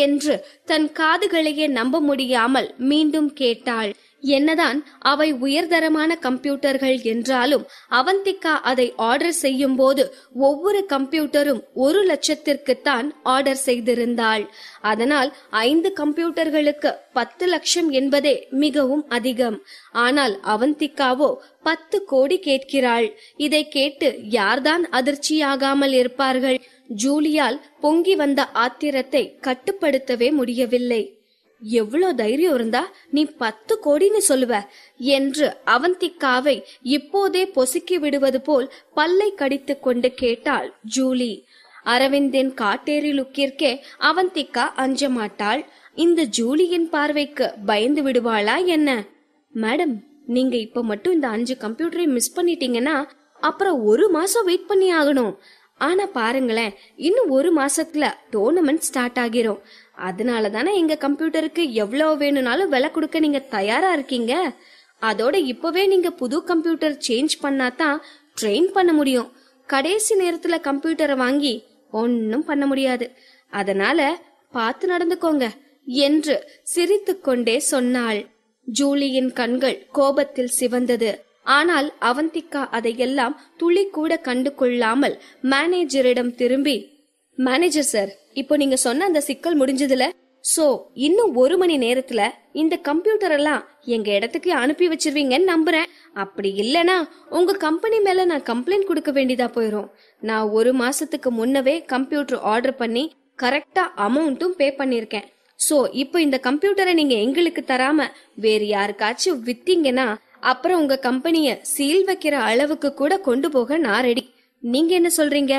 என்று தன் காதுகளையே நம்ப முடியாமல் மீண்டும் கேட்டாள். என்னதான் அவை உயர்தரமான கம்ப்யூட்டர்கள் என்றாலும் அவந்திகா அதை ஆர்டர் செய்யும் போது ஒவ்வொரு கம்ப்யூட்டரும் 1 லட்சத்திற்குத்தான் ஆர்டர் செய்திருந்தாள். அதனால் 5 கம்ப்யூட்டர்களுக்கு 10 லட்சம் என்பதே மிகவும் அதிகம். ஆனால் அவந்திகாவோ 10 கோடி கேட்கிறாள். இதை கேட்டு யார்தான் அதிர்ச்சியாகாமல் இருப்பார்கள்? ஜூலியால் பொங்கி வந்த ஆத்திரத்தை கட்டுப்படுத்தவே முடியவில்லை. எவ்வளவு தைரியம் இருந்தா நீ 10 கோடின்னு சொல்லுவ என்று அவந்திகாவை இப்போதே பொசுக்கி விடுவது போல் பல்லை கடித்து கொண்டு கேட்டாள் ஜூலி. அரவிந்தின் காட்டேரி லுக்கிற்கே அவந்திகா அஞ்ச மாட்டாள். இந்த ஜூலியின் பார்வைக்கு பயந்து விடுவாளா என்ன? மேடம், நீங்க இப்ப மட்டும் இந்த 5 கம்ப்யூட்டரை மிஸ் பண்ணிட்டீங்கன்னா அப்புறம் 1 மாசம் வெயிட் பண்ணி ஆகணும். ஆனா பாருங்களேன், இன்னும் 1 மாசத்துல டோர்னமெண்ட் ஸ்டார்ட் ஆகிரும். அதனால தானே எங்க கம்ப்யூட்டருக்கு எவ்வளவு வேணும்னாலும் விலை கொடுக்க நீங்க தயாரா இருக்கீங்க. அதோட இப்பவே நீங்க புது கம்ப்யூட்டர் சேஞ்ச் பண்ணாதான் ட்ரெயின் பண்ண முடியும். கடைசி நேரத்துல கம்ப்யூட்டரை வாங்கி ஒன்னும் பண்ண முடியாது. அதனால பார்த்து நடந்துக்கோங்க என்று சிரித்துக்கொண்டே சொன்னாள். ஜூலியின் கண்கள் கோபத்தில் சிவந்தது. ஆனால் அவந்திகா அதையெல்லாம் துளி கூட கண்டு கொள்ளாமல் மேனேஜரிடம் திரும்பி, மேனேஜர் சார், இப்போ நீங்க சொன்ன அந்த சிக்கல் முடிஞ்சதுல, சோ இன்னும் 1 மணி நேரத்துல இந்த கம்ப்யூட்டர் எல்லாம் எங்க இடத்துக்கு அனுப்பி வச்சிருவீங்கன்னு நம்புறேன். அப்படி இல்லனா உங்க கம்பெனி மேல நான் கம்ப்ளைண்ட் கொடுக்க வேண்டியதா போயிரும். நான் 1 மாசத்துக்கு முன்னவே கம்ப்யூட்டர் ஆர்டர் பண்ணி கரெக்டா அமௌண்ட்டும் பே பண்ணிருக்கேன். சோ இப்போ இந்த கம்ப்யூட்டரை நீங்க எங்களுக்கு தராம வேற யாருக்காச்சும் வித்தீங்கன்னா அப்புறம் உங்க கம்பெனிய சீல் வைக்கிற அளவுக்கு கூட கொண்டு போக நான் ரெடி. நீங்க என்ன சொல்றீங்க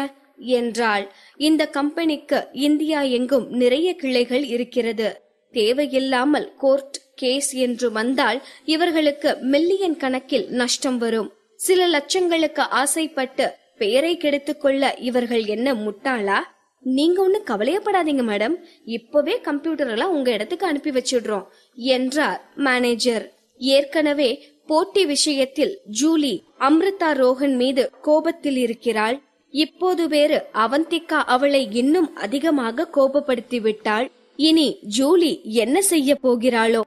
என்றாள். இந்த கம்பெனிக்கு இந்தியா எங்கும் நிறைய கிளைகள் இருக்கிறது. தேவையில்லாமல் கோர்ட் கேஸ் என்று வந்தால் இவர்களுக்கு மில்லியன் கணக்கில் நஷ்டம் வரும். சில லட்சங்களுக்கு ஆசைப்பட்டு பெயரை கெடுத்துக் கொள்ள இவர்கள் என்ன முட்டாளா? நீங்க ஒண்ணு கவலையப்படாதீங்க மேடம், இப்பவே கம்ப்யூட்டர் எல்லாம் உங்க இடத்துக்கு அனுப்பி வச்சிடுறோம் என்றார் மேனேஜர். ஏற்கனவே போட்டி விஷயத்தில் ஜூலி அம்ரிதா ரோஹன் மீது கோபத்தில் இருக்கிறாள். இப்போது வேறு அவந்திகா அவளை இன்னும் அதிகமாக கோபப்படுத்தி விட்டாள். இனி ஜூலி என்ன செய்ய போகிறாளோ?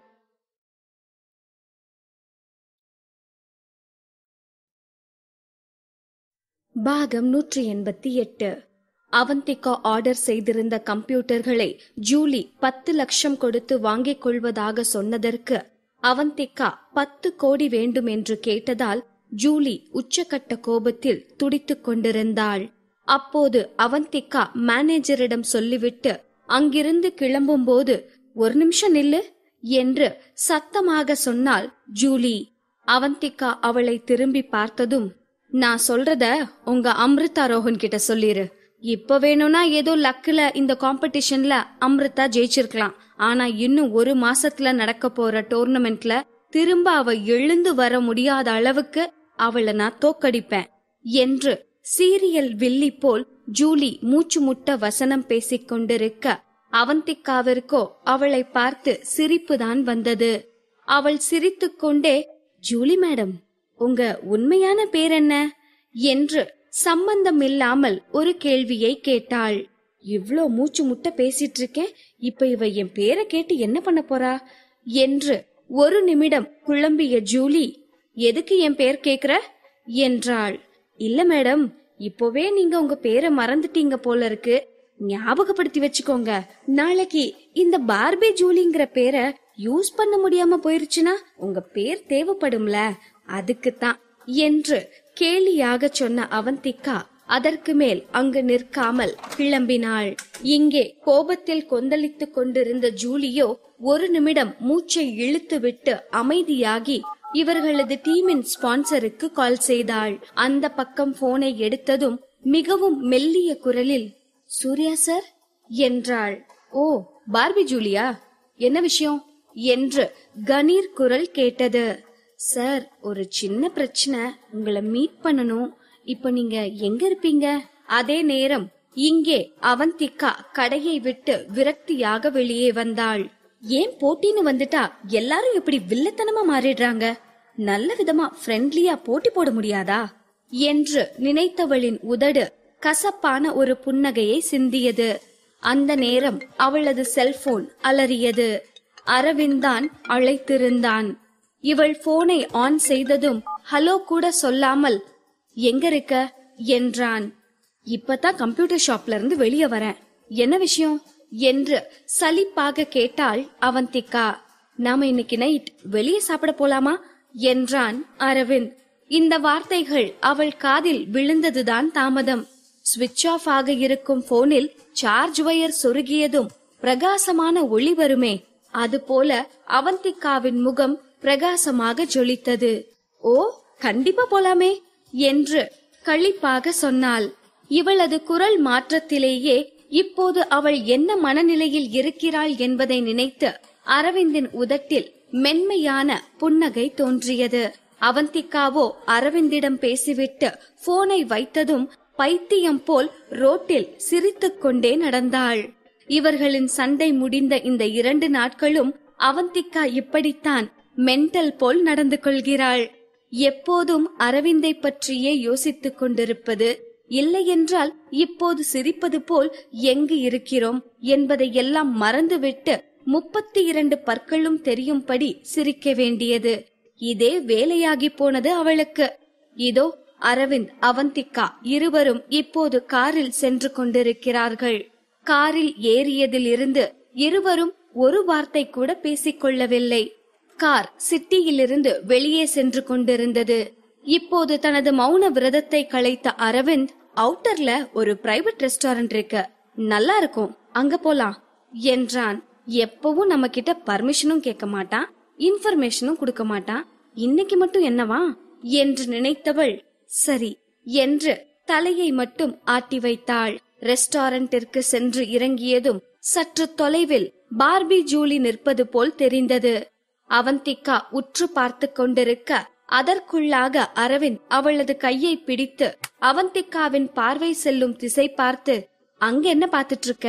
பாகம் 188. அவந்திகா ஆர்டர் செய்திருந்த கம்ப்யூட்டர்களை ஜூலி 10 லட்சம் கொடுத்து வாங்கிக் கொள்வதாக சொன்னதற்கு அவந்திகா 10 கோடி வேண்டும் என்று கேட்டதால் ஜூலி உச்சக்கட்ட கோபத்தில் துடித்துக் கொண்டிருந்தாள். அப்போது அவந்திகா மேனேஜரிடம் சொல்லிவிட்டு அங்கிருந்து கிளம்பும் போது, 1 நிமிஷம் நில்லு என்று சத்தமாக சொன்னாள் ஜூலி. அவந்திகா அவளை திரும்பி பார்த்ததும், நான் சொல்றத உங்க அம்ரிதா ரோஹன் கிட்ட சொல்லிரு. இப்ப வேணும்னா ஏதோ லக்குல இந்த காம்படிஷன்ல அம்ரிதா ஜெயிச்சிருக்கலாம். ஆனா இன்னும் 1 மாசத்துல நடக்க போற டோர்னமெண்ட்ல திரும்ப அவ எழுந்து வர முடியாத அளவுக்கு அவளை நான் தோக்கடிப்பேன் என்று சீரியல் வில்லி போல் ஜூலி மூச்சு முட்ட வசனம் பேசிக் கொண்டிருக்க அவந்திகாவிற்கோ அவளை பார்த்து சிரிப்புதான் வந்தது. அவள் சிரித்துக்கொண்டே, ஜூலி மேடம், உங்க உண்மையான பேர் என்ன என்று சம்பந்தம் இல்லாமல் ஒரு கேள்வியை கேட்டாள். இவ்ளோ மூச்சு முட்ட பேசிட்டு இருக்கேன், இப்ப இவ என் பேரை கேட்டு என்ன பண்ண போறா என்று 1 நிமிடம் குழம்பிய ஜூலி, எதுக்கு என் பேர் கேக்குற என்றாள். இல்ல மேடம், இப்போவே நீங்க உங்க பேரை மறந்துட்டீங்க போல இருக்கு, ஞாபகப்படுத்தி வச்சுக்கோங்க. நாளைக்கு இந்த பார்பி ஜூலிங்கிற பேரை யூஸ் பண்ண முடியாம போயிருச்சுன்னா உங்க பேர் தேவைப்படும்ல, அதுக்குத்தான் என்று கேலியாக சொன்ன அவந்திகா அதற்கு மேல் அங்கு நிற்காமல் கிளம்பினாள். இங்கே கோபத்தில் கொந்தளித்துக் கொண்டிருந்த ஜூலியோ 1 நிமிடம் மூச்சை இழுத்து விட்டு அமைதியாகி இவர்களது டீமின் ஸ்பான்சருக்கு கால் செய்தாள். அந்த பக்கம் போனை எடுத்ததும் மிகவும் மெல்லிய குரலில், சூர்யா சார் என்றாள். ஓ, பார்பி ஜூலியா, என்ன விஷயம் என்று கணீர் குரல் கேட்டது. சார், ஒரு சின்ன பிரச்சனை, உங்களை மீட் பண்ணணும். இப்ப நீங்க எங்க இருப்பீங்க? அதே நேரம் இங்கே அவந்திகா கடையை விட்டு விரக்தியாக வெளியே வந்தாள். ஏன் போட்டின்னு வந்துட்டா எல்லாரும் இப்படி வில்லத்தனமா மாறிடுறாங்க? நல்ல விதமா ஃப்ரெண்ட்லியா போட்டி போட முடியாதா என்று நினைத்தவளின் உதடு கசப்பான ஒரு புன்னகையை சிந்தியது. அந்த நேரம் அவளது செல்போன் அலறியது. அரவிந்த் தான் அழைத்திருந்தான். இவள் போனை ஆன் செய்ததும் ஹலோ கூட சொல்லாமல், எங்க இருக்க என்றான். இப்பதான் கம்ப்யூட்டர் ஷாப்ல இருந்து வெளியே வரேன், என்ன விஷயம் என்று சலிப்பாக கேட்டாள் அவந்திகா. நாம இன்னைக்கு நைட் வெளியே சாப்பிட போலாமா என்றான் அரவிந்த். இந்த வார்த்தைகள் அவள் காதில் விழுந்ததுதான் தாமதம். ஸ்விட்ச் ஆஃப் ஆக இருக்கும் போனில் சார்ஜ் வயர் சொருகியதும் பிரகாசமான ஒளி வருமே, அதுபோல அவந்திகாவின் முகம் பிரகாசமாக ஜொலித்தது. ஓ, கண்டிப்பா போலாமே என்று களிப்பாக சொன்னாள். இவளது குரல் மாற்றத்திலேயே இப்போது அவள் என்ன மனநிலையில் இருக்கிறாள் என்பதை நினைத்து அரவிந்தின் உதட்டில் மென்மையான புன்னகை தோன்றியது. அவந்திகாவோ அரவிந்திடம் பேசிவிட்டு போனை வைத்ததும் பைத்தியம் போல் ரோட்டில் சிரித்துக் கொண்டே நடந்தாள். இவர்களின் சண்டை முடிந்த இந்த 2 நாட்களும் அவந்திகா இப்படித்தான் மென்டல் போல் நடந்து கொள்கிறாள். எப்போதும் அரவிந்தை பற்றியே யோசித்துக் கொண்டிருப்பது, இல்லையென்றால் இப்போது சிரிப்பது போல் எங்கு இருக்கிறோம் என்பதை எல்லாம் மறந்துவிட்டு 32 பற்களும் தெரியும்படி சிரிக்க வேண்டியது. இதே வேலையாகி போனது அவளுக்கு. இதோ அரவிந்த், அவந்திகா இருவரும் இப்போது காரில் சென்று கொண்டிருக்கிறார்கள். காரில் ஏறியதில் இருந்து இருவரும் ஒரு வார்த்தை கூட பேசிக்கொள்ளவில்லை. கார் சிட்டியிலிருந்து வெளியே சென்று கொண்டிருந்தது. இப்போது தனது மௌன விரதத்தை கலைத்த அரவிந்த், அவுட்டர்ல ஒரு பிரைவேட் ரெஸ்டாரண்ட் இருக்கு, நல்லா இருக்கும், அங்க போலாம் என்றான். எப்பவும் நம்ம கிட்ட பர்மிஷனும் கேட்க மாட்டான், இன்ஃபர்மேஷனும் கொடுக்க மாட்டான், இன்னைக்கு மட்டும் என்னவா என்று நினைத்தவள் சரி என்று தலையை மட்டும் ஆட்டி வைத்தாள். ரெஸ்டாரண்டிற்கு சென்று இறங்கியதும் சற்று தொலைவில் பார்பி ஜூலி நிற்பது போல் தெரிந்தது. அவந்திகா உற்று பார்த்து கொண்டிருக்க அதற்குள்ளாக அரவிந்த் அவளது கையை பிடித்து அவந்திகாவின் பார்வை செல்லும் திசை பார்த்து, அங்க என்ன பாத்துட்டு இருக்க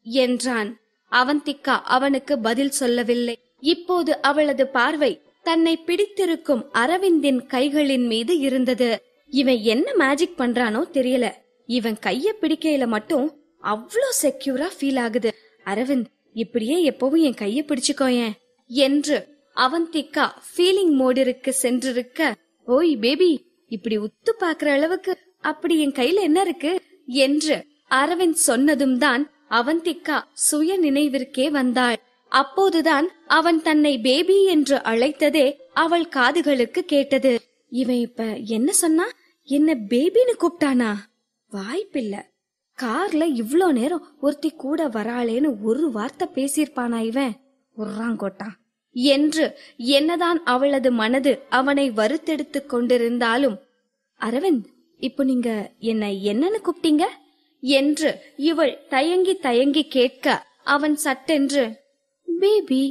என்றான். அவந்திகா அவனுக்கு பதில் சொல்லவில்லை. இப்போது அவளது பார்வை தன்னை பிடித்திருக்கும் அரவிந்தின் கைகளின் மீது இருந்தது. இவன் என்ன மேஜிக் பண்றானோ தெரியல, இவன் கைய பிடிக்கையில மட்டும் அவ்வளோ செக்யூரா ஃபீல் ஆகுது. அரவிந்த், இப்படியே எப்பவும் என் கைய பிடிச்சுக்கோயேன் என்று அவந்திகா ஃபீலிங் மோடிற்கு சென்றிருக்க, ஓய் பேபி, இப்படி உத்து பாக்குற அளவுக்கு அப்படி என் கையில என்ன இருக்கு என்று அரவிந்த் சொன்னதும் தான் அவந்திகா சுய நினைவிற்கே வந்தாள். அப்போதுதான் அவன் தன்னை பேபி என்று அழைத்ததே அவள் காதுகளுக்கு கேட்டது. இவன் இப்ப என்ன சொன்னா? என்ன பேபின்னு கூப்பிட்டானா? வாய்ப்பில்ல. கார்ல இவ்ளோ நேரம் ஒருத்தி கூட வராளேன்னு ஒரு வார்த்தை பேசியிருப்பானா இவன்? உர்றாங்கோட்டான் என்று என்னதான் அவளது மனது அவனை வறுத்தெடுத்து கொண்டிருந்தாலும், அரவிந்த், இப்போ நீங்க என்ன என்னன்னு கூப்பிட்டீங்க என்று இவள் தயங்கி தயங்கி கேட்க அவன் சட்டென்று பேபி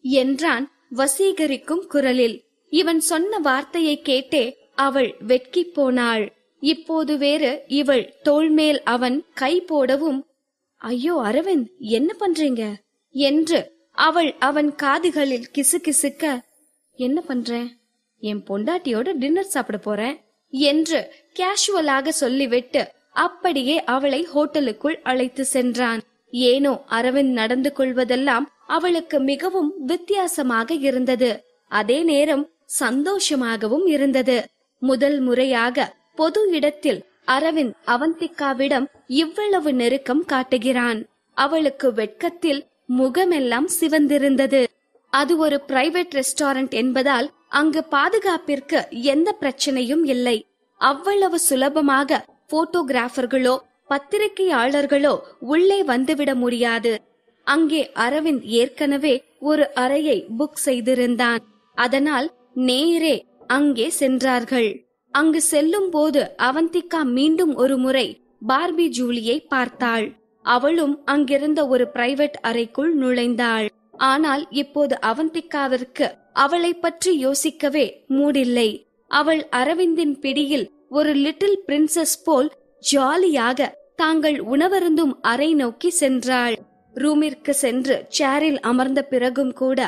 என்றான் வசீகரிக்கும் குரலில். இவன் சொன்ன வார்த்தையை கேட்டே அவள் வெட்கி போனாள். இப்போது வேறு இவள் தோள்மேல் அவன் கை போடவும், ஐயோ அரவிந்த், என்ன பண்றீங்க என்று அவள் அவன் காதுகளில் கிசுகிசுக்க, என்ன பண்றேன்? என் பொண்டாட்டியோட டின்னர் சாப்பிட போறேன் என்று கேஷுவலாக சொல்லிவிட்டு அப்படியே அவளை ஹோட்டலுக்குள் அழைத்து சென்றான். ஏனோ அரவிந்த் நடந்து கொள்வதெல்லாம் அவளுக்கு மிகவும் வித்தியாசமாக இருந்தது. அதே நேரம் சந்தோஷமாகவும் இருந்தது. முதல் முறையாக பொது இடத்தில் அரவிந்த் அவந்திகாவிடம் இவ்வளவு நெருக்கம் காட்டுகிறான். அவளுக்கு வெட்கத்தில் முகமெல்லாம் சிவந்திருந்தது. அது ஒரு பிரைவேட் ரெஸ்டாரண்ட் என்பதால் அங்கு பாதுகாப்பிற்கு எந்த பிரச்சனையும் இல்லை. அவ்வளவு சுலபமாக போட்டோகிராஃபர்களோ பத்திரிகையாளர்களோ உள்ளே வந்துவிட முடியாது. அங்கே அரவிந்த் ஏற்கனவே ஒரு அறையை புக் செய்திருந்தான். அதனால் நேரே அங்கே சென்றார்கள். அங்கு செல்லும் போது அவந்திகா மீண்டும் ஒரு முறை பார்பி ஜூலியை பார்த்தாள். அவளும் அங்கிருந்த ஒரு பிரைவேட் அறைக்குள் நுழைந்தாள். ஆனால் இப்போது அவந்திகாவிற்கு அவளை பற்றி யோசிக்கவே மூடில்லை. அவள் அரவிந்தின் பிடியில் ஒரு லிட்டில் பிரின்சஸ் போல் ஜாலியாக தாங்கள் உணவருந்தும் அறை நோக்கி சென்றாள். ரூமிற்கு சென்று சேரில் அமர்ந்த பிறகும் கூட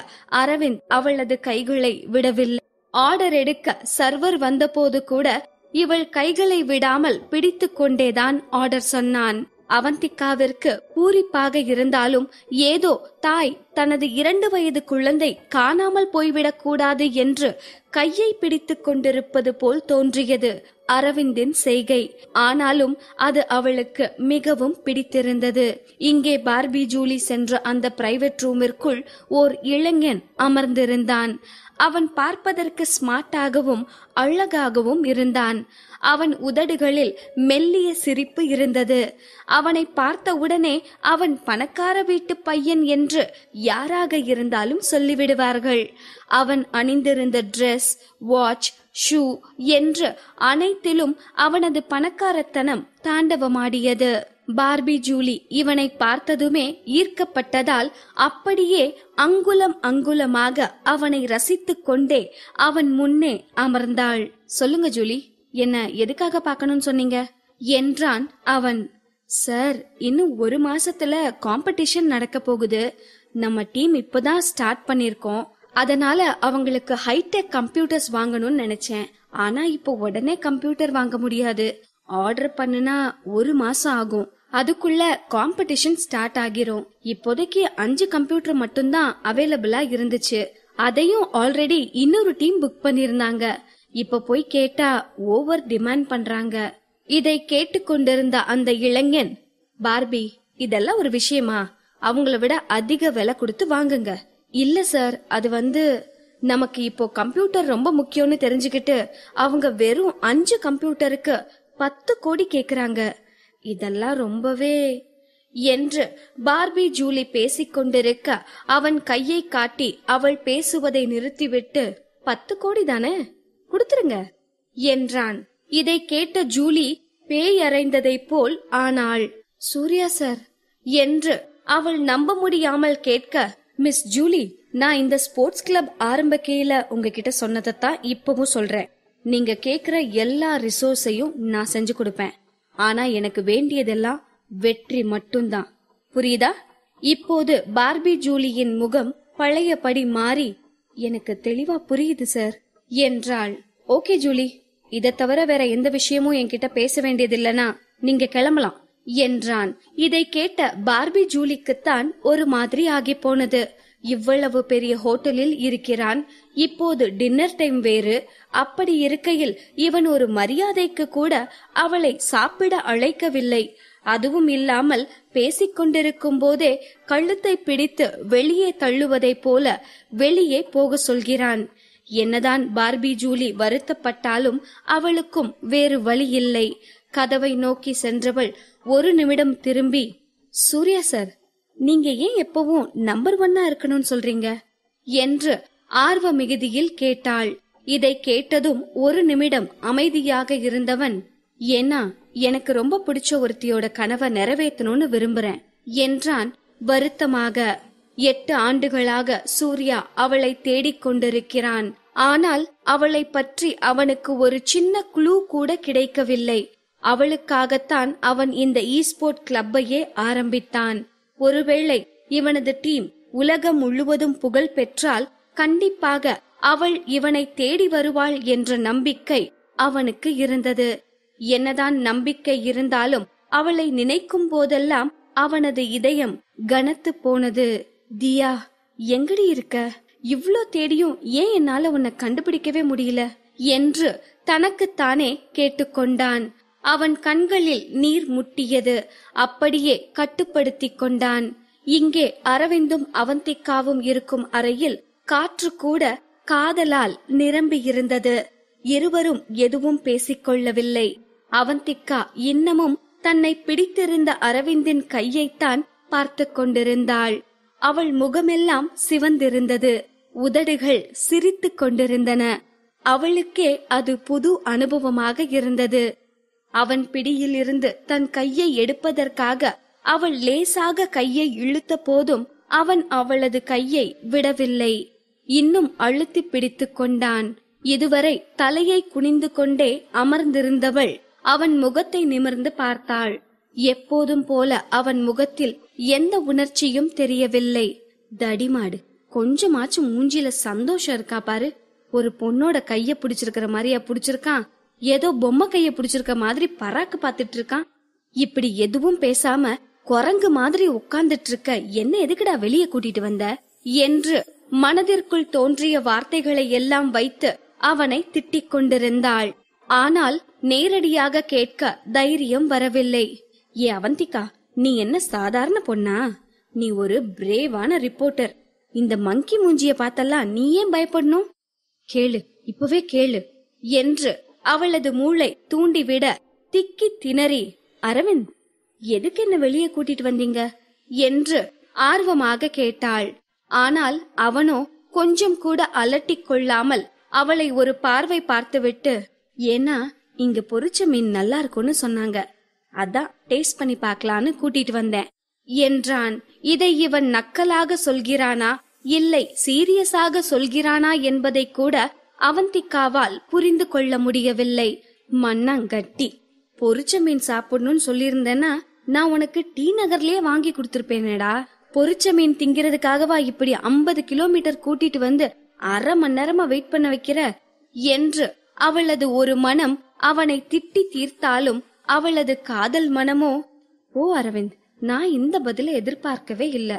அரவிந்த் அவளது கைகளை விடவில்லை. ஆர்டர் எடுக்க சர்வர் வந்தபோது கூட இவள் கைகளை விடாமல் பிடித்து கொண்டேதான் ஆர்டர் சொன்னான். அவந்திகாவிற்கு பூரிப்பாக இருந்தாலும் ஏதோ தாய் தனது 2 வயது குழந்தை காணாமல் போய்விடக் கூடாது என்று கையை பிடித்துக் கொண்டிருப்பது போல் தோன்றியது அரவிந்தின் செய்கை. ஆனாலும் அது அவளுக்கு மிகவும் பிடித்திருந்தது. இங்கே பார்பி ஜூலி சென்ற அந்த பிரைவேட் ரூமிற்குள் ஓர் இளைஞன் அமர்ந்திருந்தான். அவன் பார்ப்பதற்கு ஸ்மார்ட்டாகவும் அழகாகவும் இருந்தான். அவன் உதடுகளில் மெல்லிய சிரிப்பு இருந்தது. அவனை பார்த்தவுடனே அவன் பணக்கார வீட்டு பையன் என்று யாராக இருந்தாலும் சொல்லிவிடுவார்கள். அவன் அணிந்திருந்த டிரெஸ், வாட்ச், ஷூ என்று அனைத்திலும் அவனது பணக்காரத்தனம் தாண்டவமாடியது. பார்பி ஜூலி இவனை பார்த்ததுமே ஈர்க்கப்பட்டதால் அப்படியே அங்குலம் அங்குலமாக அவனை ரசித்துக் கொண்டே அவன் முன்னே அமர்ந்தாள். சொல்லுங்க ஜூலி, என்ன எதுக்காக பார்க்கணும்னு சொன்னீங்க என்றான் அவன். சார், இன்னும் 1 மாசத்துல காம்படிஷன் நடக்க போகுது. நம்ம டீம் இப்பதான் ஸ்டார்ட் பண்ணிருக்கோம். அதனால அவங்களுக்கு ஹைடெக் கம்ப்யூட்டர்ஸ் வாங்கணும்னு நினைச்சேன். ஆனா இப்போ உடனே கம்ப்யூட்டர் வாங்க முடியாது. ஆர்டர் பண்ணுனா 1 மாசம் ஆகும். அதுக்குள்ள காம்படிஷன் ஸ்டார்ட் ஆகிரும். இப்போதைக்கு 5 கம்ப்யூட்டர் மட்டும்தான் அவைலபிளா இருந்துச்சு. அதையும் ஆல்ரெடி இன்னொரு டீம் புக் பண்ணிருந்தாங்க. இப்ப போய் கேட்டா ஓவர் டிமாண்ட் பண்றாங்க. இதை கேட்டுக்கொண்டிருந்த அந்த இளைஞன், பார்பி, இதெல்லாம் ஒரு விஷயமா? அவங்கள விட அதிக விலை கொடுத்து வாங்குங்க. இல்ல சார், அது நமக்கு இப்போ கம்ப்யூட்டர் ரொம்ப முக்கியம்னு தெரிஞ்சுக்கிட்டு அவங்க வெறும் 5 கம்ப்யூட்டருக்கு 10 கோடி கேக்குறாங்க. இதெல்லாம் ரொம்பவே என்று பார்பி ஜூலி பேசிக்கொண்டிருக்க அவன் கையை காட்டி அவள் பேசுவதை நிறுத்திவிட்டு, 10 கோடி தானே, கொடுத்துருங்க என்றான். இதை கேட்ட ஜூலி பேய் அறைந்ததை போல் ஆனாள். சூர்யா சார் என்று அவள் நம்ப முடியாமல் கேட்க, மிஸ் ஜூலி, நான் இந்த ஸ்போர்ட்ஸ் கிளப் ஆரம்பிக்கையில உங்ககிட்ட சொன்னதைத்தான் இப்பவும் சொல்றேன். நீங்க கேக்குற எல்லா ரிசோர்ஸையும் நான் செஞ்சு கொடுப்பேன். ஆனா எனக்கு வேண்டியதெல்லாம் வெற்றி மட்டும்தான். புரியுதா? இப்போது பார்பி ஜூலியின் முகம் பழையபடி மாறி, எனக்கு தெளிவா புரியுது சார் என்றாள். ஓகே ஜூலி, இதை தவிர வேற எந்த விஷயமும் என்கிட்ட பேச வேண்டியதில்லைனா நீங்க கிளம்பலாம் என்றான். இதை கேட்ட பார்பி ஜூலிக்குத்தான் ஒரு மாதிரி ஆகி போனது. இவ்வளவு பெரிய ஹோட்டலில் இருக்கிறான். இப்போது டின்னர் டைம் வேறு. அப்படி இருக்கையில் இவன் ஒரு மரியாதைக்கு கூட அவளை சாப்பிட அழைக்கவில்லை. அதுவும் இல்லாமல் பேசிக்கொண்டிருக்கும் போதே கழுத்தை பிடித்து வெளியே தள்ளுவதை போல வெளியே போக சொல்கிறான். என்னதான் பார்பி ஜூலி வருத்தப்பட்டாலும் அவளுக்கும் வேறு வழி இல்லை. கதவை நோக்கி சென்றவள் ஒரு நிமிடம் திரும்பி, சூர்யா சார், நீங்க ஏன் எப்பவும் நம்பர் 1 இருக்கணும்னு சொல்றீங்க என்று ஆர்வ மிகுதியில் கேட்டாள். இதை கேட்டதும் ஒரு நிமிடம் அமைதியாக இருந்தவன், ஏன்னா எனக்கு ரொம்ப பிடிச்ச ஒருத்தியோட கனவை நிறைவேற்றணும்னு விரும்புறேன் என்றான் வருத்தமாக. 8 ஆண்டுகளாக சூர்யா அவளை தேடிக்கொண்டிருக்கிறான். ஆனால் அவளை பற்றி அவனுக்கு ஒரு சின்ன க்ளூ கூட கிடைக்கவில்லை. அவளுக்காகத்தான் அவன் இந்த ஈஸ்போர்ட் கிளப்பையே ஆரம்பித்தான். ஒருவேளை இவனது டீம் உலகம் முழுவதும் புகழ் பெற்றால் கண்டிப்பாக அவள் இவனை தேடி வருவாள் என்ற நம்பிக்கை அவனுக்கு இருந்தது. என்னதான் நம்பிக்கை இருந்தாலும் அவளை நினைக்கும் போதெல்லாம் அவனது இதயம் கனத்து போனது. தியா, எங்கடி இருக்க? இவ்ளோ தேடியும் ஏன் என்னால உன்னை கண்டுபிடிக்கவே முடியல என்று தனக்குத்தானே கேட்டுக்கொண்டான். அவன் கண்களில் நீர் முட்டியது. அப்படியே கட்டுப்படுத்தி கொண்டான். இங்கே அரவிந்தும் அவந்திக்காவும் இருக்கும் அறையில் காற்று கூட காதலால் நிரம்பி இருந்தது. இருவரும் எதுவும் பேசிக்கொள்ளவில்லை. அவந்திக்கா இன்னமும் தன்னை பிடித்திருந்த அரவிந்தின் கையைத்தான் பார்த்து கொண்டிருந்தாள். அவள் முகமெல்லாம் சிவந்திருந்தது. உதடுகள் சிரித்து கொண்டிருந்தன. அவளுக்கே அது புது அனுபவமாக இருந்தது. அவன் பிடியில் இருந்து தன் கையை எடுப்பதற்காக அவள் லேசாக கையை இழுத்த போதும் அவன் அவளது கையை விடவில்லை. இன்னும் அழுத்தி பிடித்து கொண்டான். இதுவரை தலையை குனிந்து கொண்டே அமர்ந்திருந்தவள் அவன் முகத்தை நிமிர்ந்து பார்த்தாள். எப்போதும் போல அவன் முகத்தில் எந்த உணர்ச்சியும் தெரியவில்லை. தடிமாடு, கொஞ்சமாச்சும் மூஞ்சில சந்தோஷம் இருக்கா பாரு. ஒரு பொண்ணோட கைய பிடிச்சிருக்கிற மாதிரியா பிடிச்சிருக்கான்? ஏதோ பொம்மை கைய பிடிச்சிருக்க மாதிரி பராக்கு பாத்துட்டு இருக்கான். இப்படி எதுவும் பேசாம குரங்கு மாதிரி உட்கார்ந்துட்டு இருக்க என்ன எதுக்குடா வெளியே கூட்டிட்டு வந்த என்று மனதிற்குள் தோன்றிய வார்த்தைகளை எல்லாம் வைத்து அவனை திட்டிக் கொண்டிருந்தாள். ஆனால் நேரடியாக கேட்க தைரியம் வரவில்லை. ஏ அவந்திகா, நீ என்ன சாதாரண பொண்ணா? நீ ஒரு பிரேவான ரிப்போர்ட்டர். இந்த மங்கி மூஞ்சிய பார்த்தெல்லாம் நீ ஏன் பயப்படணும்? கேளு, இப்பவே கேளு என்று அவளது மூளை தூண்டிவிட திக்கி திணறி, அரவிந்த், எதுக்கு என்ன வெளியே கூட்டிட்டு வந்தீங்க என்று ஆர்வமாக கேட்டாள். ஆனால் அவனோ கொஞ்சம் கூட அலட்டிக் கொள்ளாமல் அவளை ஒரு பார்வை பார்த்துவிட்டு, ஏன்னா இங்க பொரிச்ச மீன் நல்லா இருக்கும்னு சொன்னாங்க, அதான் டேஸ்ட் பண்ணி பார்க்கலான்னு கூட்டிட்டு வந்தேன் என்றான். இதை இவன் நக்கலாக சொல்கிறானா இல்லை சீரியஸாக சொல்கிறானா என்பதை கூட அவந்திக்காவால் புரிந்து கொள்ள முடியவில்லை. மண்ணாங்கட்டி, பொரிச்ச மீன் சாப்பிடணும்னு சொல்லியிருந்தேன்னா நான் உனக்கு டி நகர்லயே வாங்கி கொடுத்திருப்பேனேடா. பொரிச்ச மீன் திங்கிறதுக்காகவா இப்படி 50 கிலோமீட்டர் கூட்டிட்டு வந்து அரை மணி நேரமா வெயிட் பண்ண வைக்கிற என்று அவளது ஒரு மனம் அவனை திட்டி தீர்த்தாலும் அவளது காதல் மனமோ, ஓ அரவிந்த், நான் இந்த பதில எதிர்பார்க்கவே இல்ல.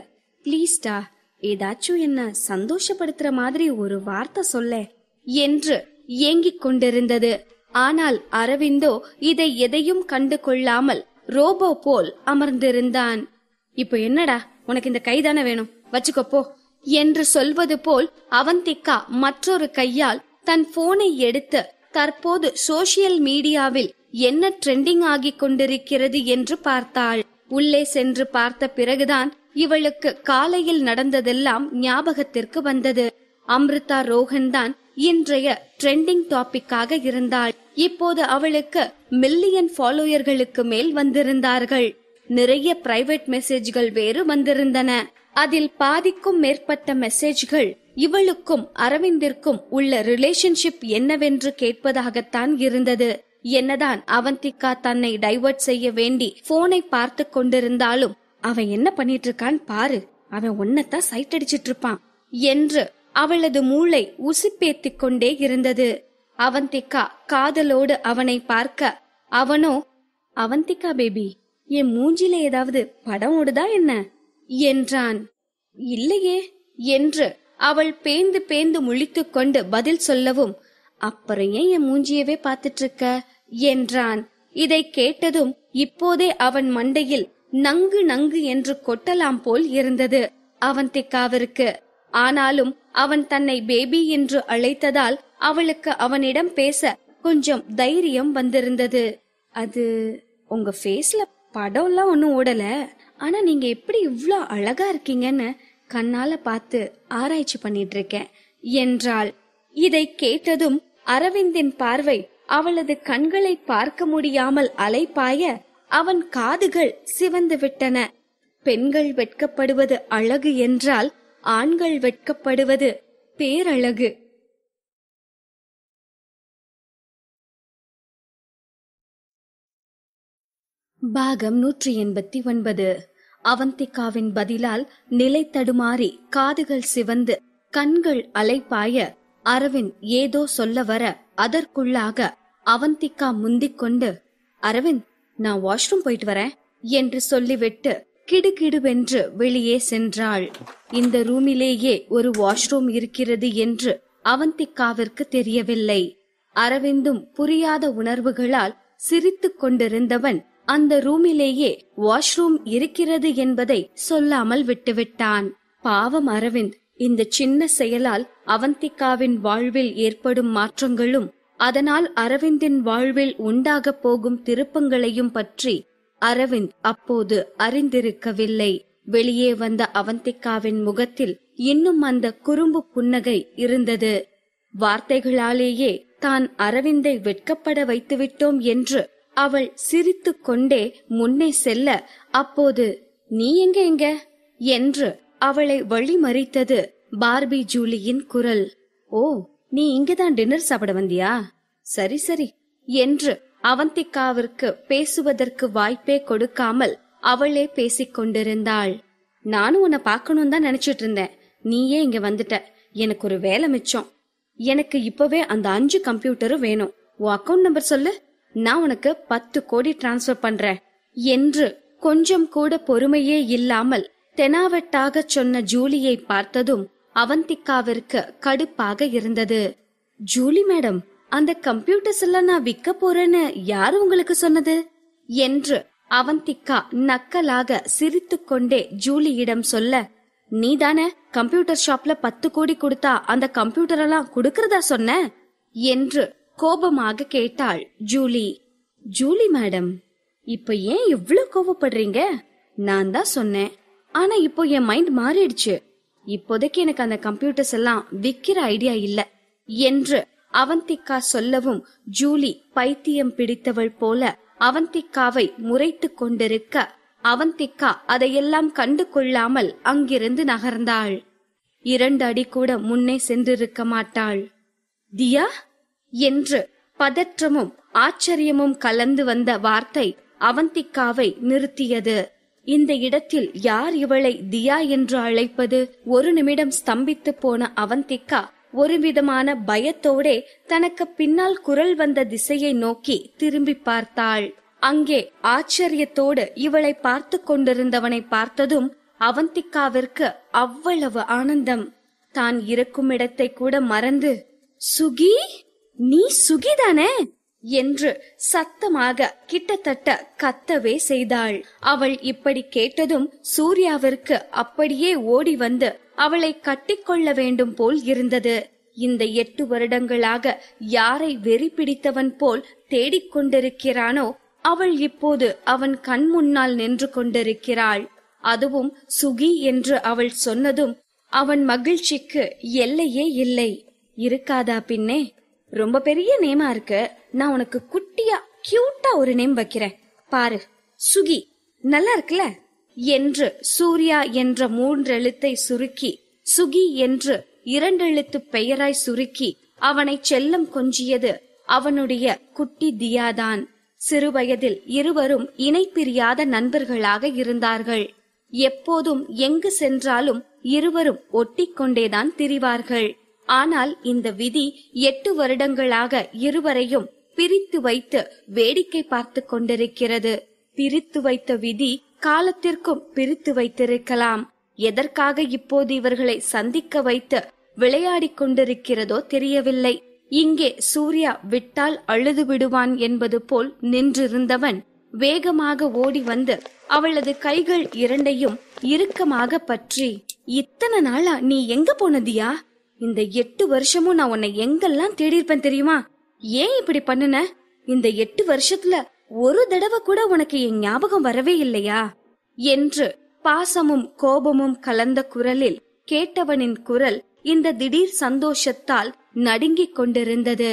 பிளீஸ்டா, ஏதாச்சும் என்ன சந்தோஷப்படுத்துற மாதிரி ஒரு வார்த்தை சொல்ல என்று ஏங்கிக் கொண்டிருந்தது. ஆனால் அரவிந்தோ இதை எதையும் கண்டு கொள்ளாமல் ரோபோ போல் அமர்ந்திருந்தான். இப்ப என்னடா, உனக்கு இந்த கைதானே வேணும், வச்சுக்கோப்போ என்று சொல்வது போல் அவந்திகா மற்றொரு கையால் தன் போனை எடுத்து தற்போது சோசியல் மீடியாவில் என்ன ட்ரெண்டிங் ஆகிக் கொண்டிருக்கிறது என்று பார்த்தாள். உள்ளே சென்று பார்த்த பிறகுதான் இவளுக்கு காலையில் நடந்ததெல்லாம் ஞாபகத்திற்கு வந்தது. அம்ருதா ரோஹன் தான் இன்றைய ட்ரெண்டிங் டாபிக்காக இருந்தாள். இப்போது அவளுக்கு மில்லியன் ஃபாலோயர்களுக்கு மேல் வந்திருந்தார்கள். நிறைய பிரைவேட் மெசேஜ்கள் வேறு வந்திருந்தன. அதில் பாதிக்கும் மேற்பட்ட மெசேஜ்கள் இவளுக்கும் அரவிந்திற்கும் உள்ள ரிலேஷன்ஷிப் என்னவென்று கேட்பதாகத்தான் இருந்தது. என்னதான் அவந்திகா தன்னை டைவர்ட் செய்ய வேண்டி போனை பார்த்து கொண்டிருந்தாலும், அவன் என்ன பண்ணிட்டு இருக்கான் பாரு, அவன் ஒன்னத்தான் சைட் அடிச்சிட்டு இருப்பான் என்று அவளது மூளை உசிப்பேத்திக் கொண்டே இருந்தது. அவந்திகா காதலோடு அவனை பார்க்க அவனோ, அவந்திகா பேபி, என் மூஞ்சில ஏதாவது படம் ஓடுதா என்ன என்றான். இல்லையே என்று அவள் பேந்து பேந்து முழித்துக் கொண்டு பதில் சொல்லவும், அப்புறம் ஏன் என் மூஞ்சியவே பாத்துட்டு இருக்க என்றான். இதை கேட்டதும் இப்போதே அவன் மண்டையில் நங்கு நங்கு என்று கொட்டலாம் போல் இருந்தது அவந்திகாவிற்கு. ஆனாலும் அவன் தன்னை பேபி என்று அழைத்ததால் அவளுக்கு அவனிடம் பேச கொஞ்சம் தைரியம் வந்திருந்தது. அது, உங்க ஃபேஸ்ல படம் எல்லாம் ஒன்னும் ஓடல, ஆனா நீங்க எப்படி இவ்ளோ அழகா இருக்கீங்கன்னு கண்ணால பார்த்து ஆராய்ச்சி பண்ணிட்டு இருக்கேன் என்றாள். இதை கேட்டதும் அரவிந்தின் பார்வை அவளது கண்களை பார்க்க முடியாமல் அலைபாய அவன் காதுகள் சிவந்து விட்டன. பெண்கள் வெட்கப்படுவது அழகு என்றால் ஆண்கள் வெட்கப்படுவது பேரழகு. பாகம் 189. அவந்திகாவின் பதிலால் நிலை தடுமாறி காதுகள் சிவந்து கண்கள் அலைபாய அரவிந்த் ஏதோ சொல்ல வர அதற்குள்ளாக அவந்திகா முந்திக் கொண்டு, அரவிந்த், நான் வாஷ்ரூம் போயிட்டு வரேன் என்று சொல்லிவிட்டு கிடுகிடுவென்று வெளியே சென்றாள். இந்த ரூமிலேயே ஒரு வாஷ்ரூம் இருக்கிறது என்று அவந்திகாவிற்கு தெரியவில்லை. அரவிந்தும் புரியாத உணர்வுகளால் சிரித்துக் கொண்டிருந்தவன் அந்த ரூமிலேயே வாஷ்ரூம் இருக்கிறது என்பதை சொல்லாமல் விட்டுவிட்டான். பாவம் அரவிந்த், இந்த சின்ன செயலால் அவந்திகாவின் வாழ்வில் ஏற்படும் மாற்றங்களும் அதனால் அரவிந்தின் வாழ்வில் உண்டாக போகும் திருப்பங்களையும் பற்றி அரவிந்த் அப்போது அறிந்திருக்கவில்லை. வெளியே வந்த அவந்திகாவின் முகத்தில் இன்னும் அந்த குறும்பு புன்னகை இருந்தது. வார்த்தைகளாலேயே தான் அரவிந்தை வெட்கப்பட வைத்துவிட்டோம் என்று அவள் சிரித்து கொண்டே முன்னே செல்ல, அப்போது நீ எங்க என்று அவளை வழிமறித்தது பார்பி ஜூலியின் குரல். ஓ, நீ இங்கதான் டின்னர் சாப்பிட வந்தியா? சரி சரி என்று அவந்திகாவிற்கு பேசுவதற்கு வாய்ப்பே கொடுக்காமல் அவளே பேசிக் கொண்டிருந்தாள். நானும் உன்னை பார்க்கணும் தான் நினைச்சிட்டு இருந்தேன், நீயே இங்க வந்துட்ட. எனக்கு ஒரு வேலை மிச்சம். எனக்கு இப்பவே அந்த 5 கம்ப்யூட்டரும் வேணும். உன் அக்கவுண்ட் நம்பர் சொல்லு, நான் உனக்கு 10 கோடி டிரான்ஸ்பர் பண்றேன் என்று கொஞ்சம் கூட பொறுமையே இல்லாமல் தெனாவட்டாக சொன்ன ஜூலியை பார்த்ததும் அவந்திகாவிற்கு கடுப்பாக இருந்தது. ஜூலி மேடம், அந்த கம்ப்யூட்டர்ஸ் எல்லாம் நான் விற்க போறேன்னு யாரு உங்களுக்கு சொன்னது என்று அவந்திகா நக்கலாக சிரித்துக் கொண்டே ஜூலியிடம் சொல்ல, நீதானே கம்ப்யூட்டர் ஷாப்ல 10 கோடி கொடுத்தா அந்த கம்ப்யூட்டர் எல்லாம் கொடுக்கறதா சொன்ன என்று கோபமாக கேட்டாள் ஜூலி. ஜூலி மேடம், இப்ப ஏன் இவ்ளோ கோபப்படுறீங்க? நான் தான் சொன்னேன், ஆனா இப்போ என் மைண்ட் மாறிடுச்சு. இப்போதைக்கு எனக்கு அந்த கம்ப்யூட்டர்ஸ் எல்லாம் விக்கிற ஐடியா இல்ல என்று அவந்திகா சொல்லவும் ஜூலி பைத்தியம் பிடித்தவள் போல அவந்திகாவை முறைத்து கொண்டிருக்க, அவந்திகா அதையெல்லாம் கண்டு கொள்ளாமல் அங்கிருந்து நகர்ந்தாள். 2 அடி கூட முன்னே சென்றிருக்க மாட்டாள். தியா என்று பதற்றமும் ஆச்சரியமும் கலந்து வந்த வார்த்தை அவந்திகாவை நிறுத்தியது. இந்த இடத்தில் யார் இவளை தியா என்று அழைப்பது? ஒரு நிமிடம் ஸ்தம்பித்து போன அவந்திகா ஒரு விதமான பயத்தோடே தனக்கு பின்னால் குரல் வந்த திசையை நோக்கி திரும்பி பார்த்தாள். அங்கே ஆச்சரியத்தோடு இவளை பார்த்து கொண்டிருந்தவனை பார்த்ததும் அவந்திகாவிற்கு அவ்வளவு ஆனந்தம். தான் இருக்கும் இடத்தை கூட மறந்து, சுகி, நீ சுகிதானே என்று சத்தமாக கிட்டத்தட்ட கத்தவே செய்தாள். அவள் இப்படி கேட்டதும் சூர்யாவிற்கு அப்படியே ஓடி வந்து அவளை கட்டிக்கொள்ள வேண்டும் போல் இருந்தது. இந்த 8 வருடங்களாக யாரை வெறி பிடித்தவன் போல் தேடிக்கொண்டிருக்கிறானோ அவள் இப்போது அவன் கண் முன்னால் நின்று கொண்டிருக்கிறாள். அதுவும் சுகி என்று அவள் சொன்னதும் அவன் மகிழ்ச்சிக்கு எல்லையே இல்லை. இருக்காதா பின்னே? ரொம்ப பெரிய நேமா இருக்கு, நான் உனக்கு குட்டியா கியூட்டா ஒரு நேம் வைக்கிறேன் பாரு, சுகி, நல்லா இருக்குல்ல என்று சூர்யா என்ற 3 எழுத்தை சுருக்கி சுகி என்று 2 எழுத்து பெயராய் சுருக்கி அவனை செல்லம் கொஞ்சியது அவனுடைய குட்டி தியாதான். சிறுவயதில் இருவரும் இணை பிரியாத நண்பர்களாக இருந்தார்கள். எப்போதும் எங்கு சென்றாலும் இருவரும் ஒட்டிக்கொண்டேதான் திரிவார்கள். ஆனால் இந்த விதி 8 வருடங்களாக இருவரையும் பிரித்து வைத்து வேடிக்கை பார்த்து கொண்டிருக்கிறது. பிரித்து வைத்த விதி காலத்திற்கும் பிரித்து வைத்திருக்கலாம். எதற்காக இப்போது இவர்களை சந்திக்க வைத்து விளையாடிக் கொண்டிருக்கிறதோ தெரியவில்லை. இங்கே சூர்யா விட்டால் அழுது விடுவான் என்பது போல் நின்றிருந்தவன் வேகமாக ஓடி வந்து அவளது கைகள் 2ஐயும் இறுக்கமாக பற்றி, இத்தனை நாளா நீ எங்க போனதியா? இந்த 8 வருஷமும் நான் உன்னை எங்கெல்லாம் தேடி இருப்பேன் தெரியுமா? ஏன் இப்படி பண்ணுன? இந்த 8 வருஷத்துல ஒரு தடவை கூட உனக்கு என் ஞாபகம் வரவே இல்லையா என்று பாசமும் கோபமும் கலந்த குரலில் கேட்டவனின் குரல் இந்த திடீர் சந்தோஷத்தால் நடுங்கிக் கொண்டிருந்தது.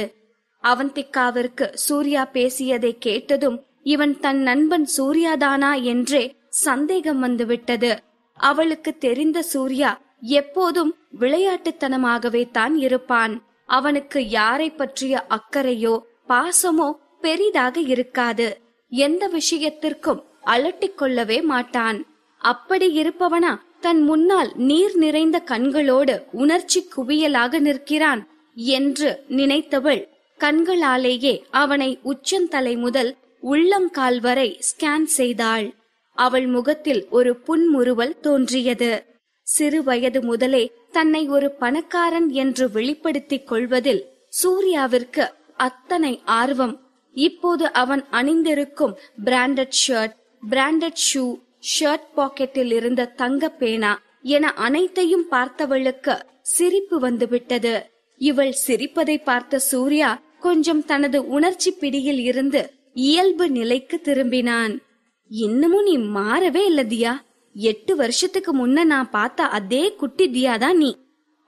அவந்திகாவிற்கு சூர்யா பேசியதை கேட்டதும் இவன் தன் நண்பன் சூர்யாதானா என்றே சந்தேகம் வந்துவிட்டது. அவளுக்கு தெரிந்த சூர்யா எப்போதும் விளையாட்டுத்தனமாகவே தான் இருப்பான். அவனுக்கு யாரை பற்றிய அக்கறையோ பாசமோ பெரிதாக இருக்காது. எந்த விஷயத்திற்கும் அலட்டிக் கொள்ளவே மாட்டான். அப்படி இருப்பவனா தன் முன்னால் நீர் நிறைந்த கண்களோடு உணர்ச்சி குவியலாக நிற்கிறான் என்று நினைத்தவள் கண்களாலேயே அவனை உச்சந்தலை முதல் உள்ளங்கால் வரை ஸ்கேன் செய்தாள். அவள் முகத்தில் ஒரு புன்முறுவல் தோன்றியது. சிறு வயது முதலே தன்னை ஒரு பணக்காரன் என்று வெளிப்படுத்திக் கொள்வதில் சூர்யாவிற்கு அத்தனை ஆர்வம். இப்போது அவன் அணிந்திருக்கும் branded shirt, branded shoe, shirt பாக்கெட்டில் இருந்த தங்க பேனா என அனைத்தையும் பார்த்தவளுக்கு சிரிப்பு வந்துவிட்டது. இவள் சிரிப்பதை பார்த்த சூர்யா கொஞ்சம் தனது உணர்ச்சி பிடியில் இருந்து இயல்பு நிலைக்கு திரும்பினான். இன்னமும் நீ மாறவே இல்ல தியா. 8 வருஷத்துக்கு முன்ன நான் பார்த்த அதே குட்டி தியாதான் நீ.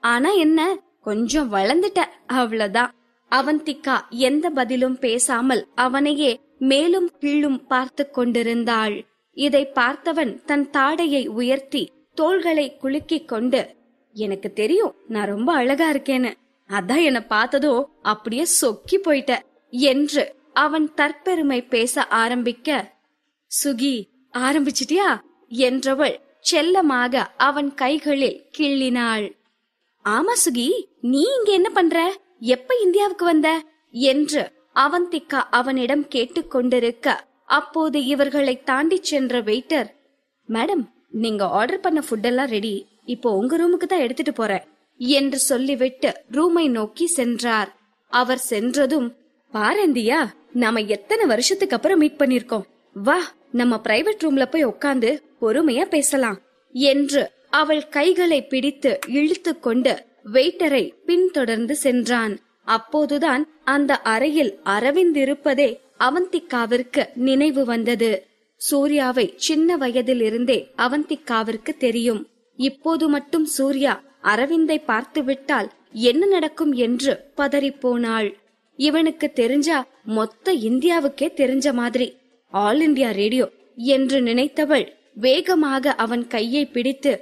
ஆனா என்ன, கொஞ்சம் வளர்ந்துட்ட, அவ்வளவுதான். அவந்திகா எந்த பதிலும் பேசாமல் அவனையே மேலும் கீழும் பார்த்து கொண்டிருந்தாள். இதை பார்த்தவன் தன் தாடையை உயர்த்தி தோள்களை குலுக்கிக் கொண்டு, எனக்கு தெரியும் நான் ரொம்ப அழகா இருக்கேன்னு, அதான் என்ன பார்த்ததோ அப்படியே சொக்கி போயிட்ட என்று அவன் தற்பெருமை பேச ஆரம்பிக்க, சுகி ஆரம்பிச்சிட்டியா என்றவள் செல்லமாக அவன் கைகளில் கிள்ளினாள். ஆமா சுகி, நீ இங்க என்ன பண்ற? எப்ப இந்தியாவுக்கு வந்த என்று அவந்திகா அவனிடம் கேட்டுக்கொண்டிருக்க, அப்போது இவர்களை தாண்டி சென்ற வெயிட்டர், மேடம் நீங்க ஆர்டர் பண்ண ஃபுட் எல்லாம் ரெடி, இப்போ உங்க ரூமுக்கு தான் எடுத்துட்டு போறேன் என்று சொல்லிவிட்டு ரூமை நோக்கி சென்றார். அவர் சென்றதும், பாரந்தியா, நாம எத்தனை வருஷத்துக்கு அப்புறம் மீட் பண்ணிருக்கோம், வா நம்ம பிரைவேட் ரூம்ல போய் உட்கார்ந்து பொறுமையா பேசலாம் என்று அவள் கைகளை பிடித்து இழுத்து கொண்டு வெயிட்டரை பின்தொடர்ந்து சென்றான். அப்போதுதான் அந்த அறையில் அரவிந்த் இருப்பதே அவந்திகாவிற்கு நினைவு வந்தது. சூர்யாவை சின்ன வயதில் இருந்தே அவந்திகாவிற்கு தெரியும். இப்போது மட்டும் சூர்யா அரவிந்தை பார்த்து விட்டால் என்ன நடக்கும் என்று பதறிப்போனாள். இவனுக்கு தெரிஞ்சா மொத்த இந்தியாவுக்கே தெரிஞ்ச மாதிரி, ஆல் இந்தியா ரேடியோ என்று நினைத்தவள் வேகமாக அவன் கையை பிடித்து,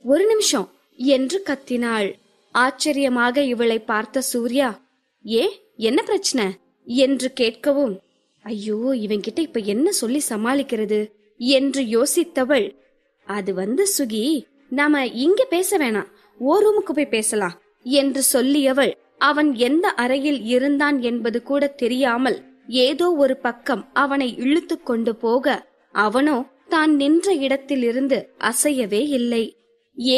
ஒரு நிமிஷம் என்று கத்தினாள். ஆச்சரியமாக இவளை பார்த்த சூர்யா, ஏ என்ன பிரச்சனை என்று கேட்கவும், ஐயோ இவன்கிட்ட இப்ப என்ன சொல்லி சமாளிக்கிறது என்று யோசித்தவள், அது சுகி, நாம இங்க பேச வேணாம், ஓ ரூமுக்கு போய் பேசலாம் என்று சொல்லியவள் அவன் எந்த அறையில் இருந்தான் என்பது கூட தெரியாமல் ஏதோ ஒரு பக்கம் அவனை இழுத்து கொண்டு போக அவனோ தான் நின்ற இடத்திலிருந்து அசையவே இல்லை.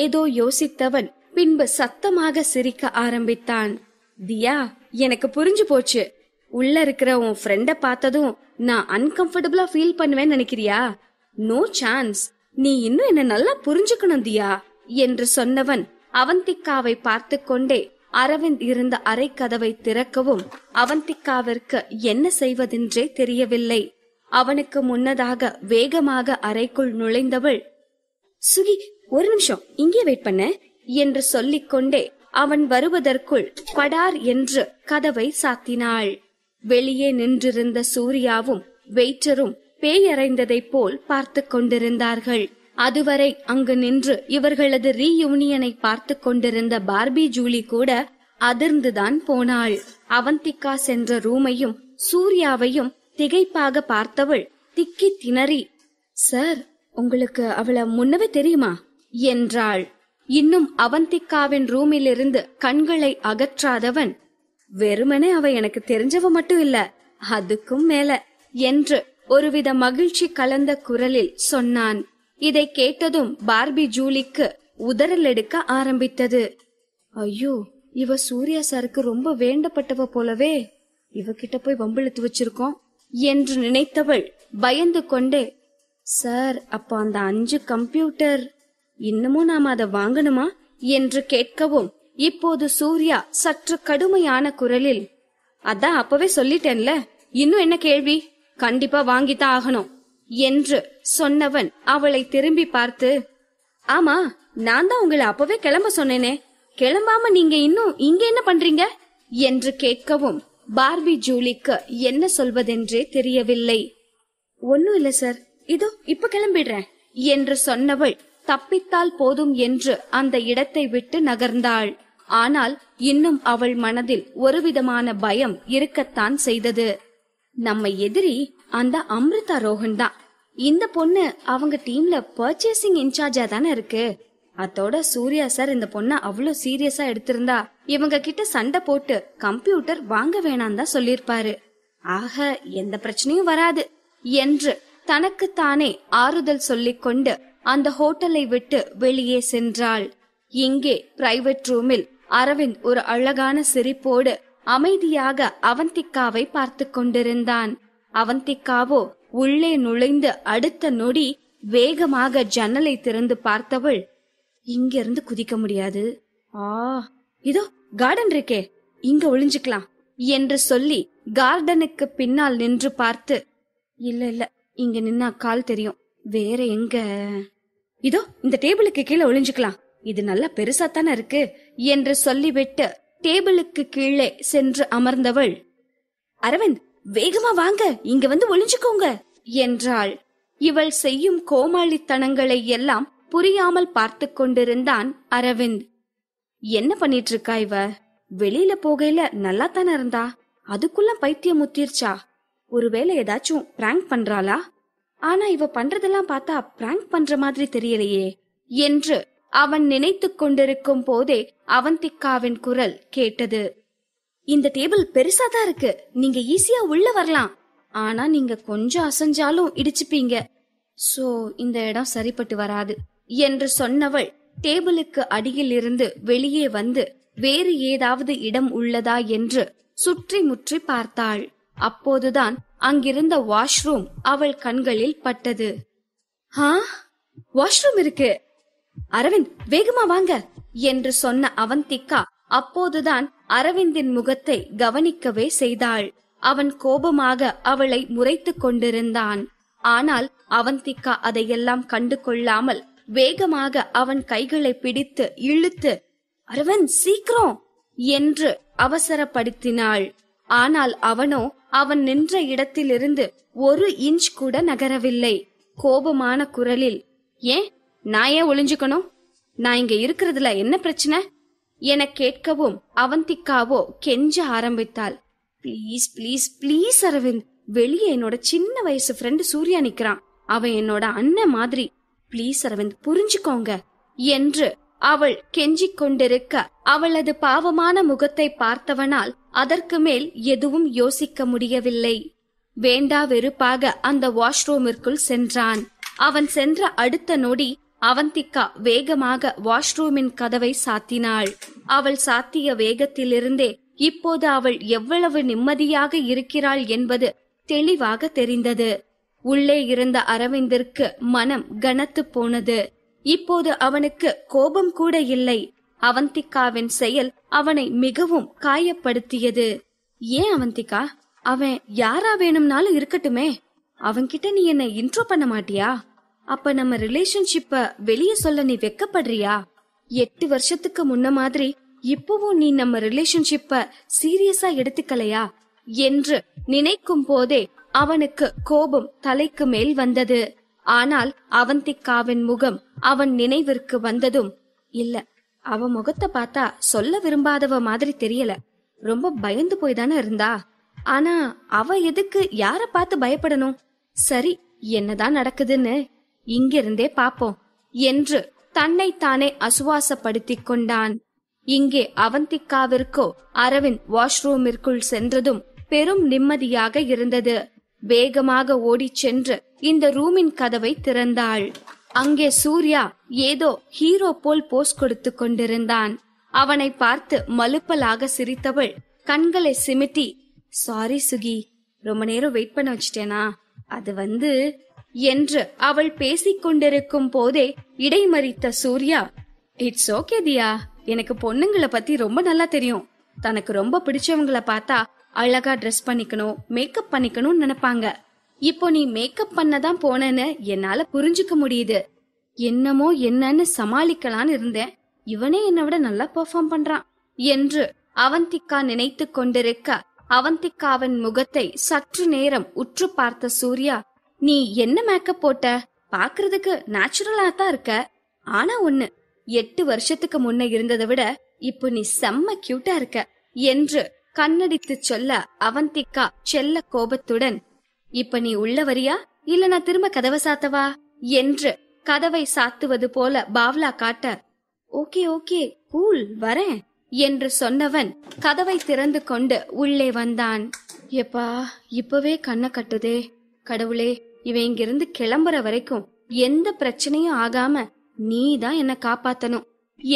ஏதோ யோசித்தவன் பின்பு சத்தமாக சிரிக்க ஆரம்பித்தான். தியா, எனக்கு புரிஞ்சு போச்சு. உள்ள இருக்கிற உன் ஃப்ரெண்ட பார்த்ததும் நான் அன்கம்ஃபர்டபுளா ஃபீல் பண்ணுவேன்னு நினைக்கிறியா? No chance. நீ இன்னும் என்ன நல்லா புரிஞ்சுக்கணும் தியா என்று சொன்னவன் அவந்திகாவை பார்த்து கொண்டே அரவிந்த் இருந்த அறை கதவை திறக்கவும் அவந்திகாவிற்கு என்ன செய்வதென்றே தெரியவில்லை. அவனுக்கு முன்னதாக வேகமாக அறைக்குள் நுழைந்தவள், சுகி ஒரு நிமிஷம் இங்கே வெயிட் பண்ண என்று சொல்லிக்கொண்டே அவன் வருவதற்குள் படார் என்று கதவை சாத்தினாள். வெளியே நின்றிருந்த சூர்யாவும் வெயிட்டரும் பேயறைந்ததை போல் பார்த்து கொண்டிருந்தார்கள். அதுவரை அங்கு நின்று இவர்களது ரீயூனியனை பார்த்து கொண்டிருந்த பார்பி ஜூலி கூட அதிர்ந்துதான் போனாள். அவந்திகா சென்ற ரூமையும் சூர்யாவையும் திகைப்பாக பார்த்தவள் திக்கி திணறி, சார், உங்களுக்கு அவளை முன்னவே தெரியுமா என்றாள். இன்னும் அவந்திகாவின் ரூமிலிருந்து கண்களை அகற்றாதவன், வெறுமனே அவ எனக்கு தெரிஞ்சவ மட்டும் இல்ல, அதுக்கும் மேல என்று ஒருவித மகிழ்ச்சி கலந்த குரலில் சொன்னான். இதை கேட்டதும் பார்பி ஜூலிக்கு உதறல் எடுக்க ஆரம்பித்தது. ஐயோ, இவ சூர்யா சாருக்கு ரொம்ப வேண்டப்பட்டவ போலவே, இவகிட்ட போய் வம்பிழுத்து வச்சிருக்கோம் என்று நினைத்தவள் பயந்து கொண்டே, சார், அப்ப அந்த 5 கம்ப்யூட்டர் இன்னமும் நாம அதை வாங்கணுமா என்று கேட்கவும் இப்போது சூர்யா சற்று கடுமையான குரலில், அதான் அப்பவே சொல்லிட்டேன்ல, இன்னும் என்ன கேள்வி, கண்டிப்பா வாங்கித்தான் ஆகணும் என்று சொன்னவன் அவளை திரும்பி பார்த்து, ஆமா, நான் தான் உங்களை அப்பவே கிளம்ப சொன்னேனே, கிளம்பாம நீங்க இன்னும் இங்க என்ன பண்றீங்க என்று கேட்கவும் பார்பி ஜூலிக்கு என்ன சொல்வதென்றே தெரியவில்லை. ஒன்னும் இல்ல சார், இதோ இப்ப கிளம்பிடுறேன் என்று சொன்னவள் தப்பித்தால் போதும் என்று அந்த இடத்தை விட்டு நகர்ந்தாள். ஆனால் இன்னும் அவள் மனதில் ஒருவிதமான பயம் இருக்கத்தான் செய்தது. நம்ம எதிரி அந்த அம்ரிதா ரோஹன் தான். இந்த பொண்ணு அவங்க டீம்ல பர்ச்சேசிங் இன்சார்ஜா தானே இருக்கு. அதோட சூர்யா சார் இந்த பொண்ண அவ்வளவு சீரியஸா எடுத்திருந்தா இவங்க கிட்ட சண்டை போட்டு கம்ப்யூட்டர் வாங்க வேணாம் தான் சொல்லிருப்பாரு. ஆக எந்த பிரச்சனையும் வராது என்று தனக்குத்தானே ஆறுதல் சொல்லிக் கொண்டு அந்த ஹோட்டலை விட்டு வெளியே சென்றாள். இங்கே பிரைவேட் ரூமில் அரவிந்த் ஒரு அழகான சிரிப்போடு அமைதியாக அவந்திகாவை பார்த்து கொண்டிருந்தான். அவந்திகாவோ உள்ளே நுழைந்து அடுத்த நொடி வேகமாக ஜன்னலை திறந்து பார்த்தவள், இங்கிருந்து குதிக்க முடியாது, இதோ கார்டன் இருக்கே, இங்க ஒளிஞ்சுக்கலாம் என்று சொல்லி கார்டனுக்கு பின்னால் நின்று பார்த்து, இல்ல இல்ல, இங்க நின்னா கால் தெரியும், வேற எங்க, இதோ இந்த டேபிளுக்கு கீழே ஒளிஞ்சுக்கலாம், இது நல்லா பெருசாத்தானே இருக்கு என்று சொல்லிவிட்டு டேபிளுக்கு கீழே சென்று அமர்ந்தவள், அரவிந்த் வேகமா வாங்க, இங்க வந்து ஒளிஞ்சுக்கோங்க என்றாள். இவள் செய்யும் கோமாளித்தனங்களை எல்லாம் புரியாமல் பார்த்து கொண்டிருந்தான் அரவிந்த். என்ன பண்ணிட்டு இருக்கா இவ? வெளியில போகையில நல்லா தானே இருந்தா, அதுக்குள்ள பைத்தியம் முத்திருச்சா? ஒருவேளை ஏதாச்சும் பிராங்க் பண்றாளா? ஆனா இவ பண்றதெல்லாம் பார்த்தா பிராங்க் பண்ற மாதிரி தெரியலையே என்று அவன் நினைத்து கொண்டிருக்கும் போதே அவந்திகாவின் குரல் கேட்டது. இந்த டேபிள் பெருசாதான் இருக்கு, நீங்க ஈஸியா உள்ள வரலாம், ஆனா நீங்க கொஞ்சம் அசைஞ்சாலும் இடிச்சுப்பீங்க, சோ இந்த இடம் சரிப்பட்டு வராது என்று சொன்னவள் டேபிளுக்கு அடியில் இருந்து வெளியே வந்து வேறு ஏதாவது இடம் உள்ளதா என்று சுற்றி முற்றி பார்த்தாள். அப்போதுதான் அங்கிருந்த வாஷ்ரூம் அவள் கண்களில் பட்டது. வாஷ்ரூம் இருக்கு, அரவிந்த் வேகமா வாங்க என்று சொன்ன அவந்திகா அப்போதுதான் அரவிந்தின் முகத்தை கவனிக்கவே செய்தாள். அவன் கோபமாக அவளை முறைத்து கொண்டிருந்தான். ஆனால் அவந்திகா அதையெல்லாம் கண்டு கொள்ளாமல் வேகமாக அவன் கைகளை பிடித்து இழுத்து, அரவிந்த் சீக்கிரம் என்று அவசரப்படுத்தினாள். ஆனால் அவனோ அவன் நின்ற இடத்திலிருந்து 1 இன்ச் கூட நகரவில்லை. கோபமான குரலில், ஏன் நான் ஏன் ஒளிஞ்சுக்கணும், நான் இங்க இருக்கிறதுல என்ன பிரச்சனை என கேட்கவும் அவந்திகாவோ கெஞ்ச ஆரம்பித்தாள். பிளீஸ் பிளீஸ் பிளீஸ் அரவிந்த், வெளியே என்னோட சின்ன வயசு ஃப்ரெண்டு சூர்யா நிக்கிறான், அவன் என்னோட அண்ணன் மாதிரி, பிளீஸ் அரவிந்த் புரிஞ்சுக்கோங்க என்று அவள் கெஞ்சிக் கொண்டிருக்க அவளது பாவமான முகத்தை பார்த்தவனால் அதற்கு மேல் எதுவும் யோசிக்க முடியவில்லை. வேண்டா வெறுப்பாக அந்த வாஷ்ரூமிற்குள் சென்றான். அவன் சென்ற அடுத்த நொடி அவந்திகா வேகமாக வாஷ்ரூமின் கதவை சாத்தினாள். அவள் சாத்திய வேகத்திலிருந்தே இப்போது அவள் எவ்வளவு நிம்மதியாக இருக்கிறாள் என்பது தெளிவாக தெரிந்தது. உள்ளே இருந்த அரவிந்திற்கு மனம் கனத்து போனது. இப்போது அவனுக்கு கோபம் கூட இல்லை. அவந்திகாவின் செயல் அவனை மிகவும் காயப்படுத்தியது. ஏன் அவந்திகா, அவன் யாரா வேணும்னாலும் இருக்கட்டுமே, அவன்கிட்ட நீ என்ன இன்ட்ரோ பண்ண மாட்டியா? அப்ப நம்ம ரிலேஷன்ஷிப்ப வெளியே சொல்ல நீ வெக்கப்படுறியா? 8 வருஷத்துக்கு முன்ன மாதிரி இப்பவும் நீ நம்ம ரிலேஷன்ஷிப்ப சீரியஸா எடுத்துக்கலையா என்று நினைக்கும் போதே அவனுக்கு கோபம் தலைக்கு மேல் வந்தது. ஆனால் அவந்திகாவின் முகம் அவன் நினைவிற்கு வந்ததும், இல்ல, அவ முகத்தை பார்த்தா சொல்ல விரும்பாதவ மாதிரி தெரியல, ரொம்ப பயந்து போய் தானே இருந்தா. ஆனா அவ எதுக்கு யார பார்த்து பயப்படணும்? சரி, என்னதான் நடக்குதுன்னு இங்கிருந்தே பாப்போம் என்று தன்னைத்தானே அசுவாசப்படுத்திக் கொண்டான். இங்கே அவந்திகாவிற்கோ அரவிந்த் வாஷ்ரூமிற்குள் சென்றதும் பெரும் நிம்மதியாக இருந்தது. வேகமாக ஓடிச் சென்று இந்த ரூமின் கதவை திறந்தாள். அங்கே சூர்யா ஏதோ ஹீரோ போல் போஸ் கொடுத்து கொண்டிருந்தான். அவனை பார்த்து மலுப்பலாக சிரித்தவள் கண்களை சிமிட்டி, சாரி சுகி, ரொம்ப நேரம் வெயிட் பண்ண வச்சிட்டேனா? அது என்று அவள் பேசிக் கொண்டிருக்கும் போதே இடைமறித்த சூர்யா, இட்ஸ் ஓகே தியா, எனக்கு பொண்ணுங்களை பத்தி ரொம்ப நல்லா தெரியும். தனக்கு ரொம்ப பிடிச்சவங்களை பார்த்தா அழகா ட்ரெஸ் பண்ணிக்கணும், மேக்கப் பண்ணிக்கணும்னு நினைப்பாங்க. இப்போ நீ மேக்கப் பண்ணதான் போனேன்னு என்னால புரிஞ்சுக்க முடியுது. என்னமோ என்னன்னு சமாளிக்கலான்னு இருந்தேன், இவனே என்னை விட நல்லா பெர்ஃபார்ம் பண்றான் என்று அவந்திகா நினைத்து கொண்டிருக்க அவந்திகாவின் முகத்தை சற்று நேரம் உற்று பார்த்த சூர்யா, நீ என்ன மேக்கப் போட்ட? பாக்குறதுக்கு நேச்சுரலா தான் இருக்க. ஆனா ஒண்ணு, 8 வருஷத்துக்கு முன்ன இருந்ததை விட இப்போ நீ செம்ம கியூட்டா இருக்க என்று கண்ணடித்து சொல்ல அவந்திகா செல்ல கோபத்துடன், இப்ப நீ உள்ள வரியா இல்ல நான் திரும்ப கதவை சாத்தவா என்று கதவை சாத்துவது போல பாவ்லா காட்ட, ஓகே ஓகே கூல், வரேன் என்று சொன்னவன் கதவை திறந்து கொண்டு உள்ளே வந்தான். எப்பா, இப்பவே கண்ணை கட்டுதே. கடவுளே, இவன் இங்கிருந்து கிளம்புற வரைக்கும் எந்த பிரச்சனையும் ஆகாம நீதான் என்ன காப்பாத்தணும்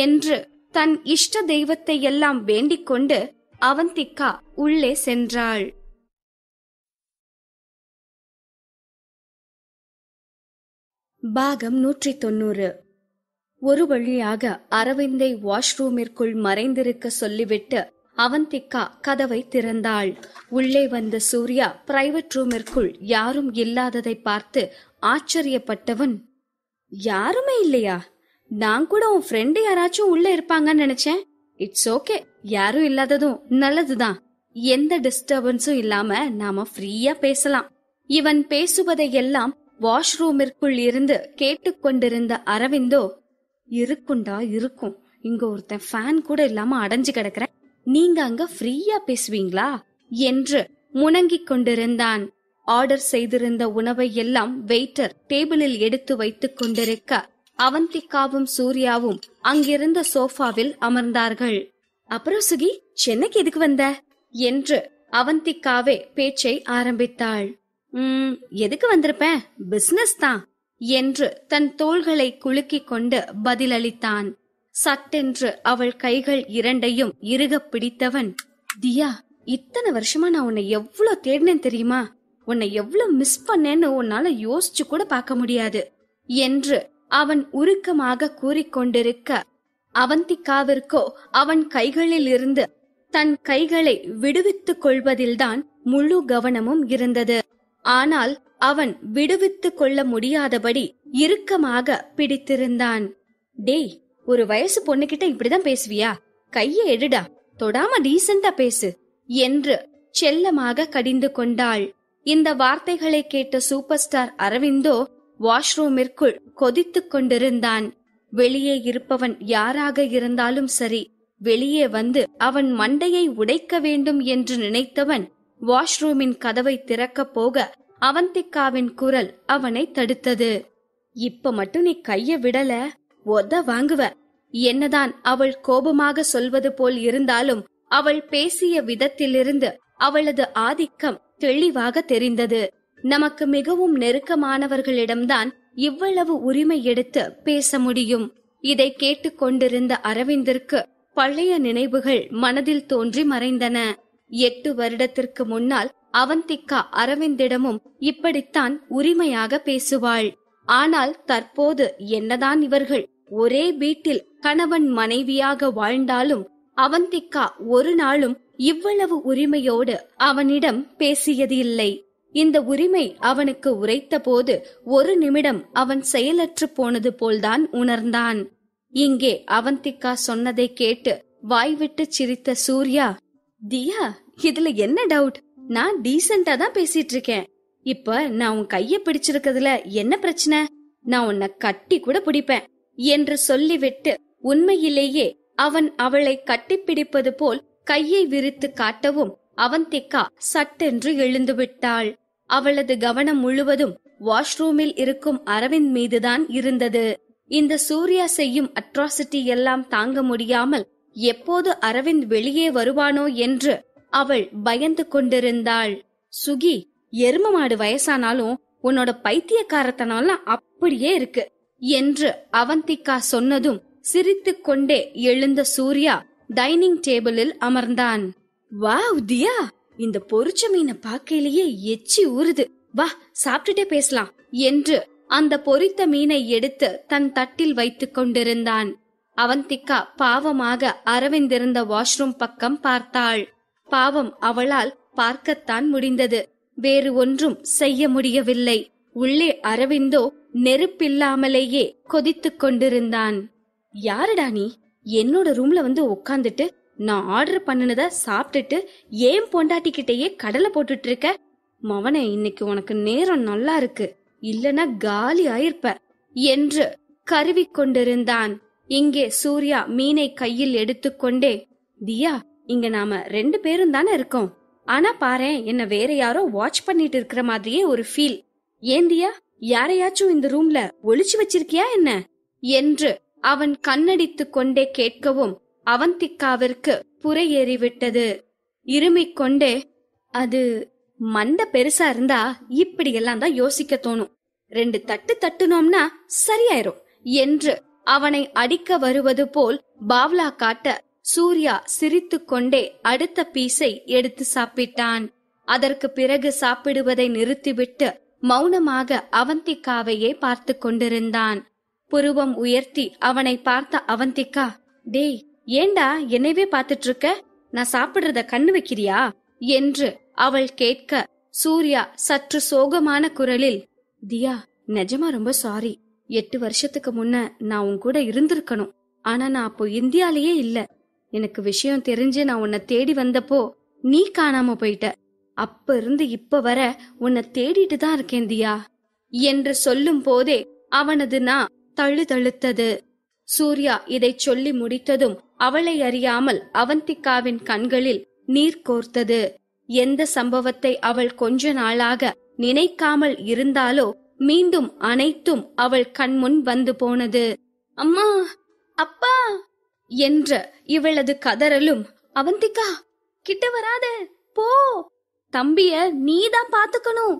என்று தன் இஷ்ட தெய்வத்தை எல்லாம் வேண்டிக் கொண்டு அவந்திகா உள்ளே சென்றாள். பாகம் 190. ஒரு வழியாக அரவிந்தை வாஷ்ரூமிற்குள் மறைந்திருக்க சொல்லிவிட்டு அவந்திகா கதவை திறந்தாள். உள்ளே வந்த சூர்யா பிரைவேட் ரூமிற்குள் யாரும் இல்லாததை பார்த்து ஆச்சரியப்பட்டவன், யாருமே இல்லையா? நான் கூட உன் ஃப்ரெண்டு யாராச்சும் உள்ள இருப்பாங்கன்னு நினைச்சேன். இட்ஸ் ஓகே, யாரும் இல்லாததும் நல்லதுதான். எந்த டிஸ்டர்பன்ஸும் இல்லாம நாம ஃப்ரீயா பேசலாம். இவன் பேசுவதையெல்லாம் வாஷ்ரூமிற்குள் இருந்து கேட்டுக்கொண்டிருந்த அரவிந்தோ, இருக்குண்டா இருக்கும், இங்க ஒருத்தன் ஃபேன் கூட இல்லாம அடைஞ்சு கிடக்குறேன், நீங்க அங்க ஃப்ரீயா பேசுவீங்களா என்று முணங்கிக் கொண்டிருந்தான். ஆர்டர் செய்திருந்த உணவை எல்லாம் வெயிட்டர் டேபிளில் எடுத்து வைத்துக் கொண்டிருக்க அவந்திகாவும் சூர்யாவும் அங்கிருந்த சோஃபாவில் அமர்ந்தார்கள். அப்புறம் சுகி, சென்னைக்கு எதுக்கு வந்த என்று அவந்திகாவே பேச்சை ஆரம்பித்தாள். எதுக்கு வந்திருப்பேன், பிசினஸ் தான் என்று தன் தோள்களை குலுக்கிக் கொண்டு பதிலளித்தான். சட்டென்று அவள் கைகள் இரண்டையும் இறுக பிடித்தவன், தியா, இத்தனை வருஷமா நான் உன்னை எவ்வளவு தேடினேன் தெரியுமா? உன்னை எவ்வளவு மிஸ் பண்ணேன்னு உன்னால யோசிச்சு கூட பார்க்க முடியாது என்று அவன் உருக்கமாக கூறிக்கொண்டிருக்க அவந்திகாவிற்கோ அவன் கைகளில் இருந்து தன் கைகளை விடுவித்துக் கொள்வதில்தான் முழு கவனமும் இருந்தது. ஆனால் அவன் விடுவித்துக் கொள்ள முடியாதபடி இறுக்கமாக பிடித்திருந்தான். டேய், ஒரு வயசு பொண்ணுகிட்ட இப்படிதான் பேசுவியா? கையை எடுடா, தொடாம டீசெண்டா பேசு என்று செல்லமாக கடிந்து கொண்டாள். இந்த வார்த்தைகளை கேட்ட சூப்பர் ஸ்டார் அரவிந்தோ வாஷ்ரூமிற்குள் கொதித்துக் கொண்டிருந்தான். வெளியே இருப்பவன் யாராக இருந்தாலும் சரி, வெளியே வந்து அவன் மண்டையை உடைக்க வேண்டும் என்று நினைத்தவன் வாஷ்ரூமின் கதவை திறக்க போக அவந்திகாவின் குரல் அவனை தடுத்தது. இப்ப மட்டும் நீ கைய விடல, ஒத வாங்குவ என்னதான் அவள் கோபமாக சொல்வது போல் இருந்தாலும் அவள் பேசிய விதத்திலிருந்து அவளது ஆதிக்கம் தெளிவாக தெரிந்தது. நமக்கு மிகவும் நெருக்கமானவர்களிடம்தான் இவ்வளவு உரிமை எடுத்து பேச முடியும். இதை கேட்டுக்கொண்டிருந்த அரவிந்திற்கு பழைய நினைவுகள் மனதில் தோன்றி மறைந்தன. 8 வருடத்திற்கு முன்னால் அவந்திகா அரவிந்திடமும் இப்படித்தான் உரிமையாக பேசுவாள். ஆனால் தற்போது என்னதான் இவர்கள் ஒரே வீட்டில் கணவன் மனைவியாக வாழ்ந்தாலும் அவந்திகா ஒரு நாளும் இவ்வளவு உரிமையோடு அவனிடம் பேசியது இல்லை. இந்த உரிமை அவனுக்கு உரைத்த போது ஒரு நிமிடம் அவன் செயலற்று போனது போல்தான் உணர்ந்தான். இங்கே அவந்திகா சொன்னதை கேட்டு வாய்விட்டு சிரித்த சூர்யா, தியா, இதுல என்ன டவுட்? நான் டீசென்டா தான் பேசிட்டு இருக்கேன். இப்ப நான் உன் கைய பிடிச்சிருக்கிறதுல என்ன பிரச்சனை? நான் உன்னை கட்டி கூட பிடிப்பேன் என்று சொல்லிவிட்டு உண்மையிலேயே அவன் அவளை கட்டிப்பிடிப்பது போல் கையை விரித்து காட்டவும் அவந்திகா சட்டென்று எழுந்து விட்டாள். அவளது கவனம் முழுவதும் வாஷ்ரூமில் இருக்கும் அரவிந்த் மீதுதான் இருந்தது. இந்த சூர்யா செய்யும் அட்ராசிட்டி எல்லாம் தாங்க முடியாமல் எப்போது அரவிந்த் வெளியே வருவானோ என்று அவள் பயந்து கொண்டிருந்தாள். சுகி, எரும மாடு வயசானாலும் உன்னோட பைத்தியக்காரத்தனம்லாம் அப்படியே இருக்கு என்று அவந்திகா சொன்னதும் சிரித்துக் கொண்டே எழுந்த சூர்யா டைனிங் டேபிளில் அமர்ந்தான். வாவ் தியா, இந்த பொரிச்ச மீனை பார்க்கையிலேயே எச்சி ஊறுது. வா, சாப்பிட்டுட்டே பேசலாம் என்று அந்த பொரித்த மீனை எடுத்து தன் தட்டில் வைத்துக் கொண்டிருந்தான். அவந்திகா பாவமாக அரவிந்த் இருந்த வாஷ்ரூம் பக்கம் பார்த்தாள். பாவம், அவளால் பார்க்கத்தான் முடிந்தது. வேறு ஒன்றும் செய்ய முடியவில்லை. உள்ளே அரவிந்தோ நெருப்பில்லாமலேயே கொதித்துக் கொண்டிருந்தான். யாருடா நீ? என்னோட ரூம்ல வந்து உட்காந்துட்டு நான் ஆர்டர் பண்ணினத சாப்பிட்டுட்டு ஏன் பொண்டாட்டிக்கிட்டேயே கடலை போட்டுட்டு இருக்க? மவனே, இன்னைக்கு உனக்கு நேரம் நல்லா இருக்கு, இல்லனா காலி ஆயிருப்ப என்று கருவிக்கொண்டிருந்தான். இங்கே சூர்யா மீனை கையில் எடுத்துக்கொண்டே, தியா, இங்க நாம 2 பேரும் தானே இருக்கோம். ஆனா பாரேன், என்ன வேற யாரோ வாட்ச் பண்ணிட்டு இருக்கிற மாதிரியே ஒரு ஃபீல். ஏன் தியா, யாரையாச்சும் இந்த ரூம்ல ஒளிச்சு வச்சிருக்கியா என்ன என்று அவன் கண்ணடித்து கொண்டே கேட்கவும் அவந்திகாவிற்கு புரை ஏறிவிட்டது. இருமிக் கொண்டே, அது மண்ட பெருசா இருந்தா இப்படி எல்லாம் தான் யோசிக்க தோணும். 2 தட்டு தட்டுனோம்னா சரியாயிரும் என்று அவனை அடிக்க வருவது போல் பாவ்லா காட்ட சூர்யா சிரித்துக் கொண்டே அடுத்த பீஸை எடுத்து சாப்பிட்டான். அதற்கு பிறகு சாப்பிடுவதை நிறுத்திவிட்டு மௌனமாக அவந்திகாவையே பார்த்து கொண்டிருந்தான். புருவம் உயர்த்தி அவனை பார்த்த அவந்திகா, டேய், ஏண்டா என்னைவே பார்த்துட்டு இருக்க? நான் சாப்பிடுறத கண்ணு வைக்கிறியா என்று அவள் கேட்க சூர்யா சற்று சோகமான குரலில், தியா, நிஜமா ரொம்ப சாரி. 8 வருஷத்துக்கு முன்ன நான் உன் கூட இருந்திருக்கணும். ஆனா நான் அப்போ இந்தியாலேயே இல்ல. எனக்கு விஷயம் தெரிஞ்சு நான் உன்னை தேடி வந்தப்போ நீ காணாம போயிட்ட. அப்ப இருந்து இப்ப வர உன்னை தேடிட்டு தான் இருக்கேன் தியா என்று சொல்லும் போதே அவனது நான் தழுதழுத்தது. சூர்யா இதை சொல்லி முடித்ததும் அவளை அறியாமல் அவந்திகாவின் கண்களில் நீர் கோர்த்தது. எந்த சம்பவத்தை அவள் கொஞ்ச நாளாக நினைக்காமல் இருந்தாலோ மீண்டும் அனைத்தும் அவள் கண்முன் வந்து போனது. அம்மா, அப்பா என்ற இவளது கதறலும், அவந்திகா கிட்ட வராத, போ, தம்பிய நீதான் பாத்துக்கணும்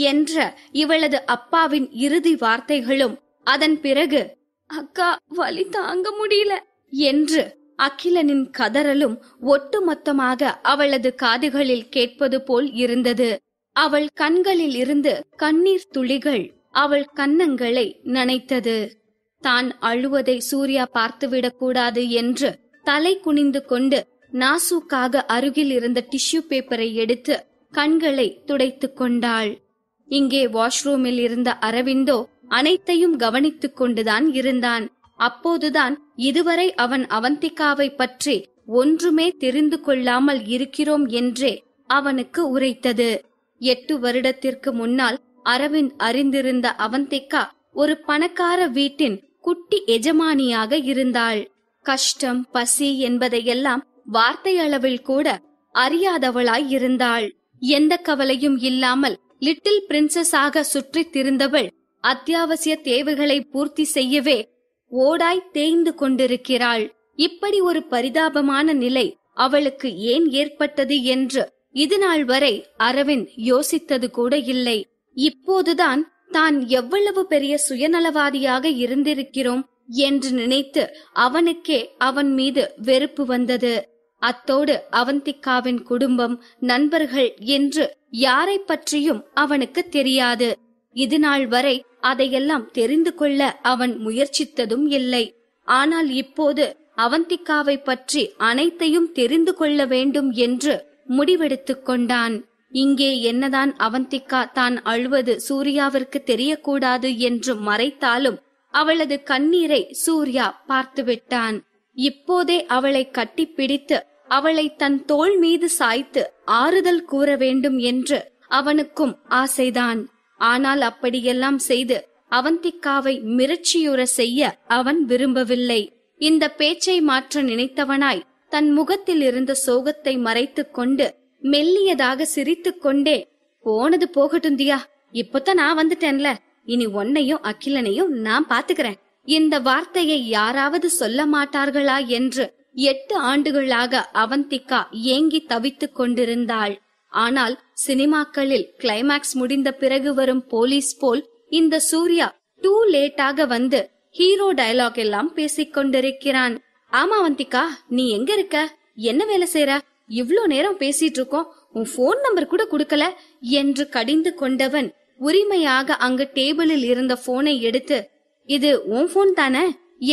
என்ற இவளது அப்பாவின் இறுதி வார்த்தைகளும், அதன் பிறகு அக்கா வலி தாங்க முடியல என்று அகிலனின் கதறலும் ஒட்டுமொத்தமாக அவளது காதுகளில் கேட்பது போல் இருந்தது. அவள் கண்களில் இருந்து கண்ணீர் துளிகள் அவள் கன்னங்களை நனைத்தது. தான் அழுவதை சூர்யா பார்த்துவிடக் கூடாது என்று தலை குனிந்து கொண்டு நாசூக்காக அருகில் இருந்த டிஷ்யூ பேப்பரை எடுத்து கண்களை துடைத்துக் கொண்டாள். இங்கே வாஷ்ரூமில் இருந்த அரவிந்தோ அனைத்தையும் கவனித்துக் கொண்டுதான் இருந்தான். அப்போதுதான் இதுவரை அவன் அவந்திகாவை பற்றி ஒன்றுமே தெரிந்து கொள்ளாமல் இருக்கிறோம் என்றே அவனுக்கு உரைத்தது. 8 வருடத்திற்கு முன்னால் அரவிந்த் அறிந்திருந்த அவந்திகா ஒரு பணக்கார வீட்டின் குட்டி எஜமானியாக இருந்தாள். கஷ்டம், பசி என்பதையெல்லாம் வார்த்தை அளவில் கூட அறியாதவளாய் இருந்தாள். எந்த கவலையும் இல்லாமல் லிட்டில் பிரின்சஸாக சுற்றித் திரிந்தவள் அத்தியாவசிய தேவைகளை பூர்த்தி செய்யவே ஓடாய் தேய்ந்து கொண்டிருக்கிறாள். இப்படி ஒரு பரிதாபமான நிலை அவளுக்கு ஏன் ஏற்பட்டது என்று இதுநாள் வரை அரவிந்த் யோசித்தது கூட இல்லை. இப்போதுதான் தான் எவ்வளவு பெரிய சுயநலவாதியாக இருந்திருக்கிறோம் என்று நினைத்து அவனுக்கே அவன் மீது வெறுப்பு வந்தது. அத்தோடு அவந்திகாவின் குடும்பம், நண்பர்கள் என்று யாரை பற்றியும் அவனுக்கு தெரியாது. இதுநாள் வரை அதையெல்லாம் தெரிந்து கொள்ள அவன் முயற்சித்ததும் இல்லை. ஆனால் இப்போது அவந்திகாவை பற்றி அனைத்தையும் தெரிந்து கொள்ள வேண்டும் என்று முடிவெடுத்துக் கொண்டான். இங்கே என்னதான் அவந்திகா தான் அழுவது சூர்யாவிற்கு தெரியக்கூடாது என்று மறைத்தாலும் அவளது கண்ணீரை சூர்யா பார்த்துவிட்டான். இப்போதே அவளை கட்டிப்பிடித்து அவளை தன் தோள் மீது சாய்த்து ஆறுதல் கூற வேண்டும் என்று அவனுக்கும் ஆசைதான். ஆனால் அப்படியெல்லாம் செய்து அவந்திகாவை மிரட்சியுற செய்ய அவன் விரும்பவில்லை. இந்த பேச்சை மாற்ற நினைத்தவனாய் தன் முகத்தில் இருந்த சோகத்தை மறைத்துக் கொண்டு மெல்லியதாக சிரித்துக் கொண்டே, போனது போகட்டும் தியா, இப்பதான் நான் வந்துட்டேன்ல, இனி உன்னையும் அகிலனையும் நான் பாத்துக்கிறேன். இந்த வார்த்தையை யாராவது சொல்ல மாட்டார்களா என்று 8 ஆண்டுகளாக அவந்திகா ஏங்கி தவித்துக் கொண்டிருந்தாள். ஆனால் சினிமாக்களில் கிளைமாக்ஸ் முடிந்த பிறகு வரும் போலீஸ் போல் இந்த சூர்யா டூ லேட்டாக வந்து ஹீரோ டயலாக் எல்லாம் பேசிக் கொண்டிருக்கிறான். ஆமா அவந்திகா, நீ எங்க இருக்க? என்ன வேலை செய்யற? இவ்ளோ நேரம் பேசிட்டு இருக்கோம், உன் போன் நம்பர் கூட குடுக்கல என்று கடிந்து கொண்டவன் உரிமையாக அங்கு டேபிளில் இருந்த போனை எடுத்து, இது உன் போன் தானே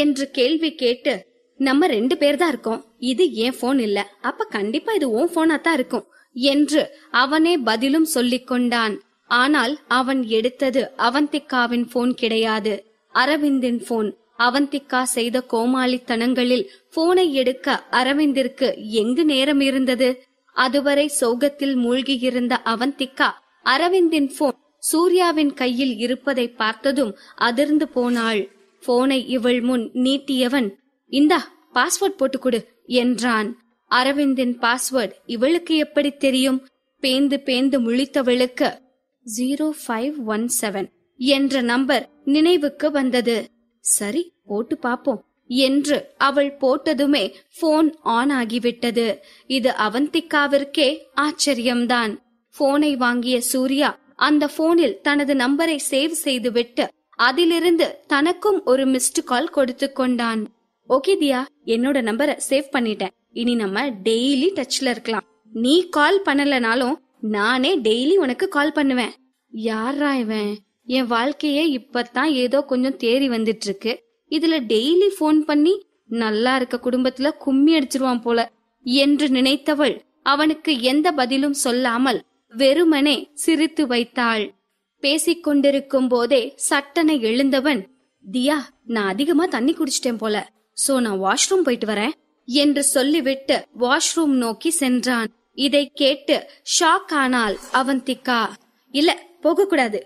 என்று கேள்வி கேட்டு, நம்ம 2 பேர் தான் இருக்கோம், இது என் போன் இல்ல, அப்ப கண்டிப்பா இது உன் போனா தான் இருக்கும் என்று அவனே பதிலும் சொல்லிக் கொண்டான். ஆனால் அவன் எடுத்தது அவந்திகாவின் போன் கிடையாது, அரவிந்தின் போன். அவந்திகா செய்த கோமாளித்தனங்களில் போனை எடுக்க அரவிந்திற்கு எங்கு நேரம் இருந்தது? அதுவரை சோகத்தில் மூழ்கியிருந்த அவந்திகா அரவிந்தின் போன் சூர்யாவின் கையில் இருப்பதை பார்த்ததும் அதிர்ந்து போனாள். போனை இவள் முன் நீட்டியவன், இந்தா பாஸ்வேர்ட் போட்டுக்கொடு என்றான். அரவிந்தின் பாஸ்வேர்ட் இவளுக்கு எப்படி தெரியும்? பேந்து பேந்து முழித்தவளுக்கு 0517 என்ற நம்பர் நினைவுக்கு வந்தது. சரி போட்டு பாப்போம் என்று அவள் போட்டதுமே போன் ஆன் ஆகிவிட்டது. இது அவந்திகாவிற்கே ஆச்சரியம்தான். போனை வாங்கிய சூர்யா அந்த போனில் தனது நம்பரை சேவ் செய்துவிட்டு அதிலிருந்து தனக்கும் ஒரு மிஸ்டு கால் கொடுத்து கொண்டான். ஓகே தியா, என்னோட நம்பரை சேவ் பண்ணிட்டேன், இனி நம்ம டெய்லி டச்ல இருக்கலாம். நீ கால் பண்ணலனாலும் நானே டெய்லி உனக்கு கால் பண்ணுவேன். யாரா இவன்? என் வாழ்க்கையே இப்பதான் ஏதோ கொஞ்சம் தேறி வந்துட்டு இருக்கு, இதுல டெய்லி போன் பண்ணி நல்லா இருக்க குடும்பத்துல கும்மி அடிச்சிருவான் போல என்று நினைத்தவள் அவனுக்கு எந்த பதிலும் சொல்லாமல் வெறுமனே சிரித்து வைத்தாள். பேசிக்கொண்டிருக்கும் போதே சட்டனை எழுந்தவன், தியா நான் அதிகமா தண்ணி குடிச்சிட்டேன் போல, சோ நான் வாஷ்ரூம் போயிட்டு வரேன் என்று சொல்லிவிட்டு வாஷ்ரூம் நோக்கி சென்றான். இதை கேட்டு ஷாக் ஆனாள் அவந்திகா. இல்ல போக கூடாது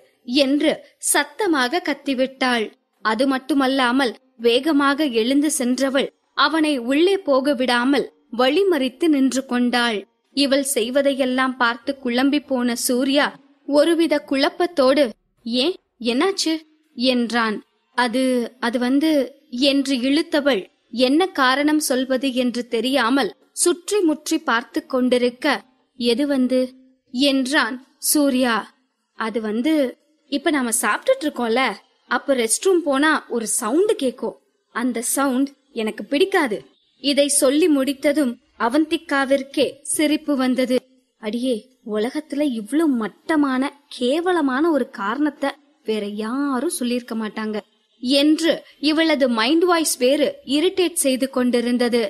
என்று சத்தமாக கத்திவிட்டாள். அது மட்டுமல்லாமல் வேகமாக எழுந்து சென்றவள் அவனை உள்ளே போக விடாமல் வழிமறித்து நின்று கொண்டாள். இவள் செய்வதையெல்லாம் பார்த்து குழம்பி போன சூர்யா ஒருவித குழப்பத்தோடு, ஏன் என்னாச்சு என்றான். அது வந்து என்று இழுத்தவள் என்ன காரணம் சொல்வது என்று தெரியாமல் சுற்றி முற்றி பார்த்து கொண்டிருக்க, எது வந்து என்றான் சூர்யா. அது வந்து இப்ப நாம சாப்பிட்டுட்டு இருக்கோம்ல, அப்ப ரெஸ்ட் ரூம் போனா ஒரு சவுண்ட் கேக்கும், அந்த சவுண்ட் எனக்கு பிடிக்காது. இதை சொல்லி முடித்ததும் அவந்திகாவிற்கே சிரிப்பு வந்தது. அடியே, உலகத்துல இவ்வளவு மட்டமான கேவலமான ஒரு காரணத்தை வேற யாரும் சொல்லிருக்க மாட்டாங்க என்று இவளது மைண்ட் வாய்ஸ் வேறு இரிட்டேட் செய்து கொண்டிருந்தது.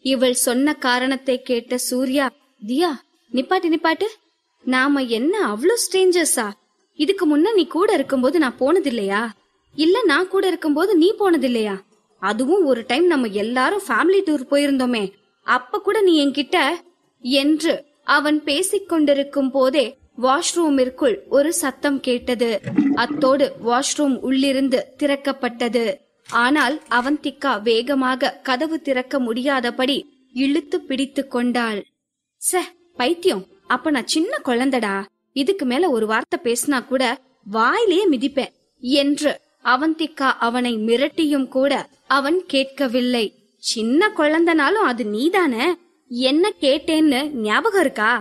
இவள் சொன்ன காரணத்தை கேட்ட சூர்யா, தியா நிப்பாட்டு, நாம என்ன அவ்வளவு ஸ்ட்ரேஞ்சர்ஸா? இதுக்கு முன்ன நீ கூட இருக்கும்போது நான் போனதில்லையா? இல்ல நான் கூட இருக்கும்போது நீ போனதில்லையா? அதுவும் ஒரு டைம் நம்ம எல்லாரும் ஃபேமிலி டூர் போயிருந்தோமே, அப்ப கூட நீ என்கிட்ட என்று அவன் பேசிக் கொண்டிருக்கும் போதே வாஷ்ரூமிற்குள் ஒரு சத்தம் கேட்டது. அத்தோடு வாஷ்ரூம் உள்ளிருந்து திறக்கப்பட்டது. ஆனால் அவந்திகா வேகமாக கதவு திறக்க முடியாதபடி இழுத்து பிடித்து கொண்டாள். பைத்தியம், அப்ப நான் சின்ன குழந்தடா, இதுக்கு மேல ஒரு வார்த்தை பேசினா கூட வாயிலேயே மிதிப்பேன் என்று அவந்திகா அவனை மிரட்டியும் கூட அவன் கேட்கவில்லை. சின்ன குழந்தனாலும் அது நீதானே, என்ன கேட்டேன்னு ஞாபகம் இருக்கா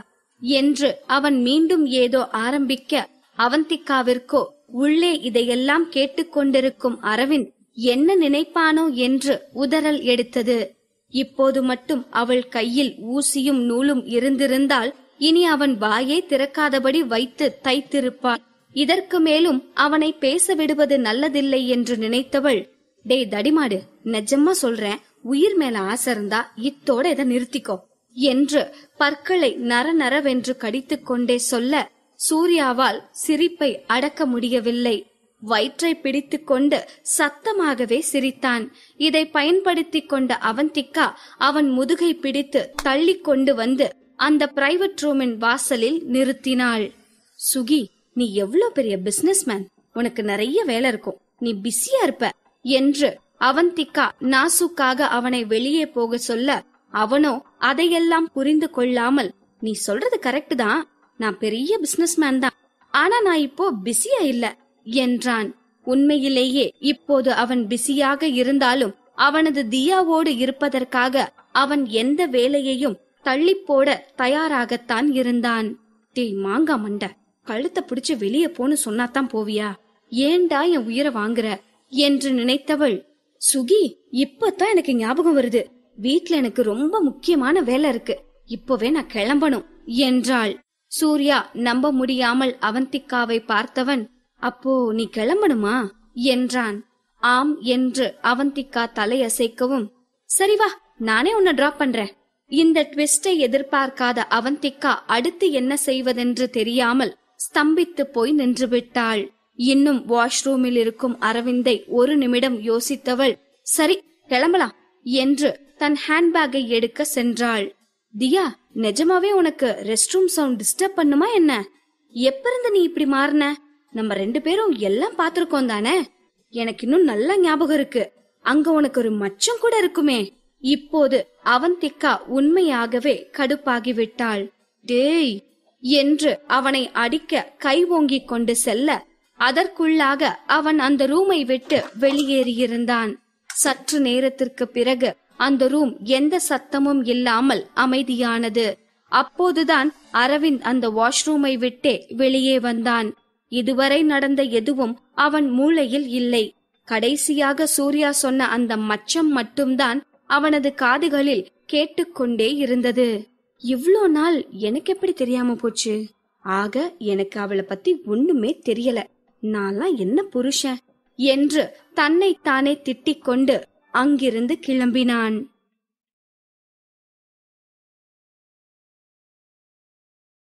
என்று அவன் மீண்டும் ஏதோ ஆரம்பிக்க, அவந்திகாவிற்கோ உள்ளே இதையெல்லாம் கேட்டுக்கொண்டிருக்கும் அரவிந்த் என்ன நினைப்பானோ என்று உதறல் எடுத்தது. இப்போது மட்டும் அவள் கையில் ஊசியும் நூலும் இருந்திருந்தால் இனி அவன் வாயை திறக்காதபடி வைத்து தைத்திருப்பாள். இதற்கு மேலும் அவனை பேச விடுவது நல்லதில்லை என்று நினைத்தவள், டே தடிமாடு, நிஜமா சொல்றேன், உயிர் மேல ஆசை இருந்தா இத்தோட இதை நிறுத்திக்கோ என்று பற்களை நரநரவென்று கடித்துக் கொண்டே சொல்ல, சூர்யாவால் சிரிப்பை அடக்க முடியவில்லை. வயிற்றை பிடித்துக் கொண்டு சத்தமாகவே சிரித்தான். இதை பயன்படுத்திக் கொண்ட அவந்திகா அவன் முதுகை பிடித்து தள்ளி கொண்டு வந்து அந்த பிரைவேட் ரூமின் வாசலில் நிறுத்தினாள். சுகி, நீ எவ்வளவு பெரிய பிசினஸ்மேன், உனக்கு நிறைய வேலை இருக்கும், நீ பிஸியா இருப்ப என்று அவந்திகா நாசுக்காக அவனை வெளியே போக சொல்ல, அவனோ அதையெல்லாம் புரிந்து கொள்ளாமல், நீ சொல்றது கரெக்ட் தான், நான் பெரிய பிசினஸ்மேன் தான், ஆனா நான் இப்போ பிஸியா இல்ல என்றான். உண்மையிலேயே இப்போது அவன் பிஸியாக இருந்தாலும் அவனது தியாவோடு இருப்பதற்காக அவன் எந்த வேலையையும் தள்ளி போட தயாராகத்தான் இருந்தான். டேய் மாங்கா மண்ட, கழுத்தை பிடிச்சு வெளியே போன்னு சொன்னாதான் போவியா, ஏண்டா என் உயிரை வாங்குற என்று நினைத்தவள், சுகி இப்பதான் எனக்கு ஞாபகம் வருது, வீட்ல எனக்கு ரொம்ப முக்கியமான வேலை இருக்கு, இப்பவே நான் கிளம்பணும் என்றாள். சூர்யா நம்ப முடியாமல் அவந்திகாவை பார்த்தவன், அப்போ நீ கிளம்பணுமா என்றான். ஆம் என்று அவந்திகா தலையசைக்கவும், சரி வா, நானே உன்னை டிராப் பண்றேன். இந்த ட்விஸ்டை எதிர்பார்க்காத அவந்திகா அடுத்து என்ன செய்வதென்று தெரியாமல் ஸ்தம்பித்து போய் நின்று விட்டாள். இன்னும் வாஷ்ரூமில் இருக்கும் அரவிந்தை ஒரு நிமிடம் யோசித்தவள், சரி கிளம்பலாம் என்று தன் ஹேண்ட்பேக்கை எடுக்க சென்றாள். தியா, நிஜமாவே உனக்கு ரெஸ்ட் ரூம் சவுண்ட் டிஸ்டர்ப் பண்ணுமா என்ன? எப்ப இருந்து நீ இப்படி மாறின? நம்ம 2 பேரும் எல்லாம் பாத்திருக்கோம் தானே? எனக்கு இன்னும் நல்ல ஞாபகம் இருக்கு, அங்க உனக்கு ஒரு மச்சம் கூட இருக்குமே. இப்போது அவந்திகா உண்மையாகவே கடுப்பாகிவிட்டாள். டேய் என்று அவனை அடிக்க கை ஓங்கிக் கொண்டு செல்ல, அதற்குள்ளாக அவன் அந்த ரூமை விட்டு வெளியேறியிருந்தான். சற்று நேரத்திற்கு பிறகு அந்த ரூம் எந்த சத்தமும் இல்லாமல் அமைதியானது. அப்போதுதான் அரவிந்த் அந்த வாஷ்ரூமை விட்டே வெளியே வந்தான். இதுவரை நடந்த எதுவும் அவன் மூளையில் இல்லை. கடைசியாக சூர்யா சொன்ன அந்த மச்சம் மட்டும்தான் அவனது காதுகளில் கேட்டுக்கொண்டே இருந்தது. இவ்ளோ நாள் எனக்கு எப்படி தெரியாம போச்சு? ஆக எனக்கு அவளை பத்தி ஒண்ணுமே தெரியல, நான்லாம் என்ன புருஷன் என்று தன்னைத்தானே திட்டிக் கொண்டு அங்கிருந்து கிளம்பினான்.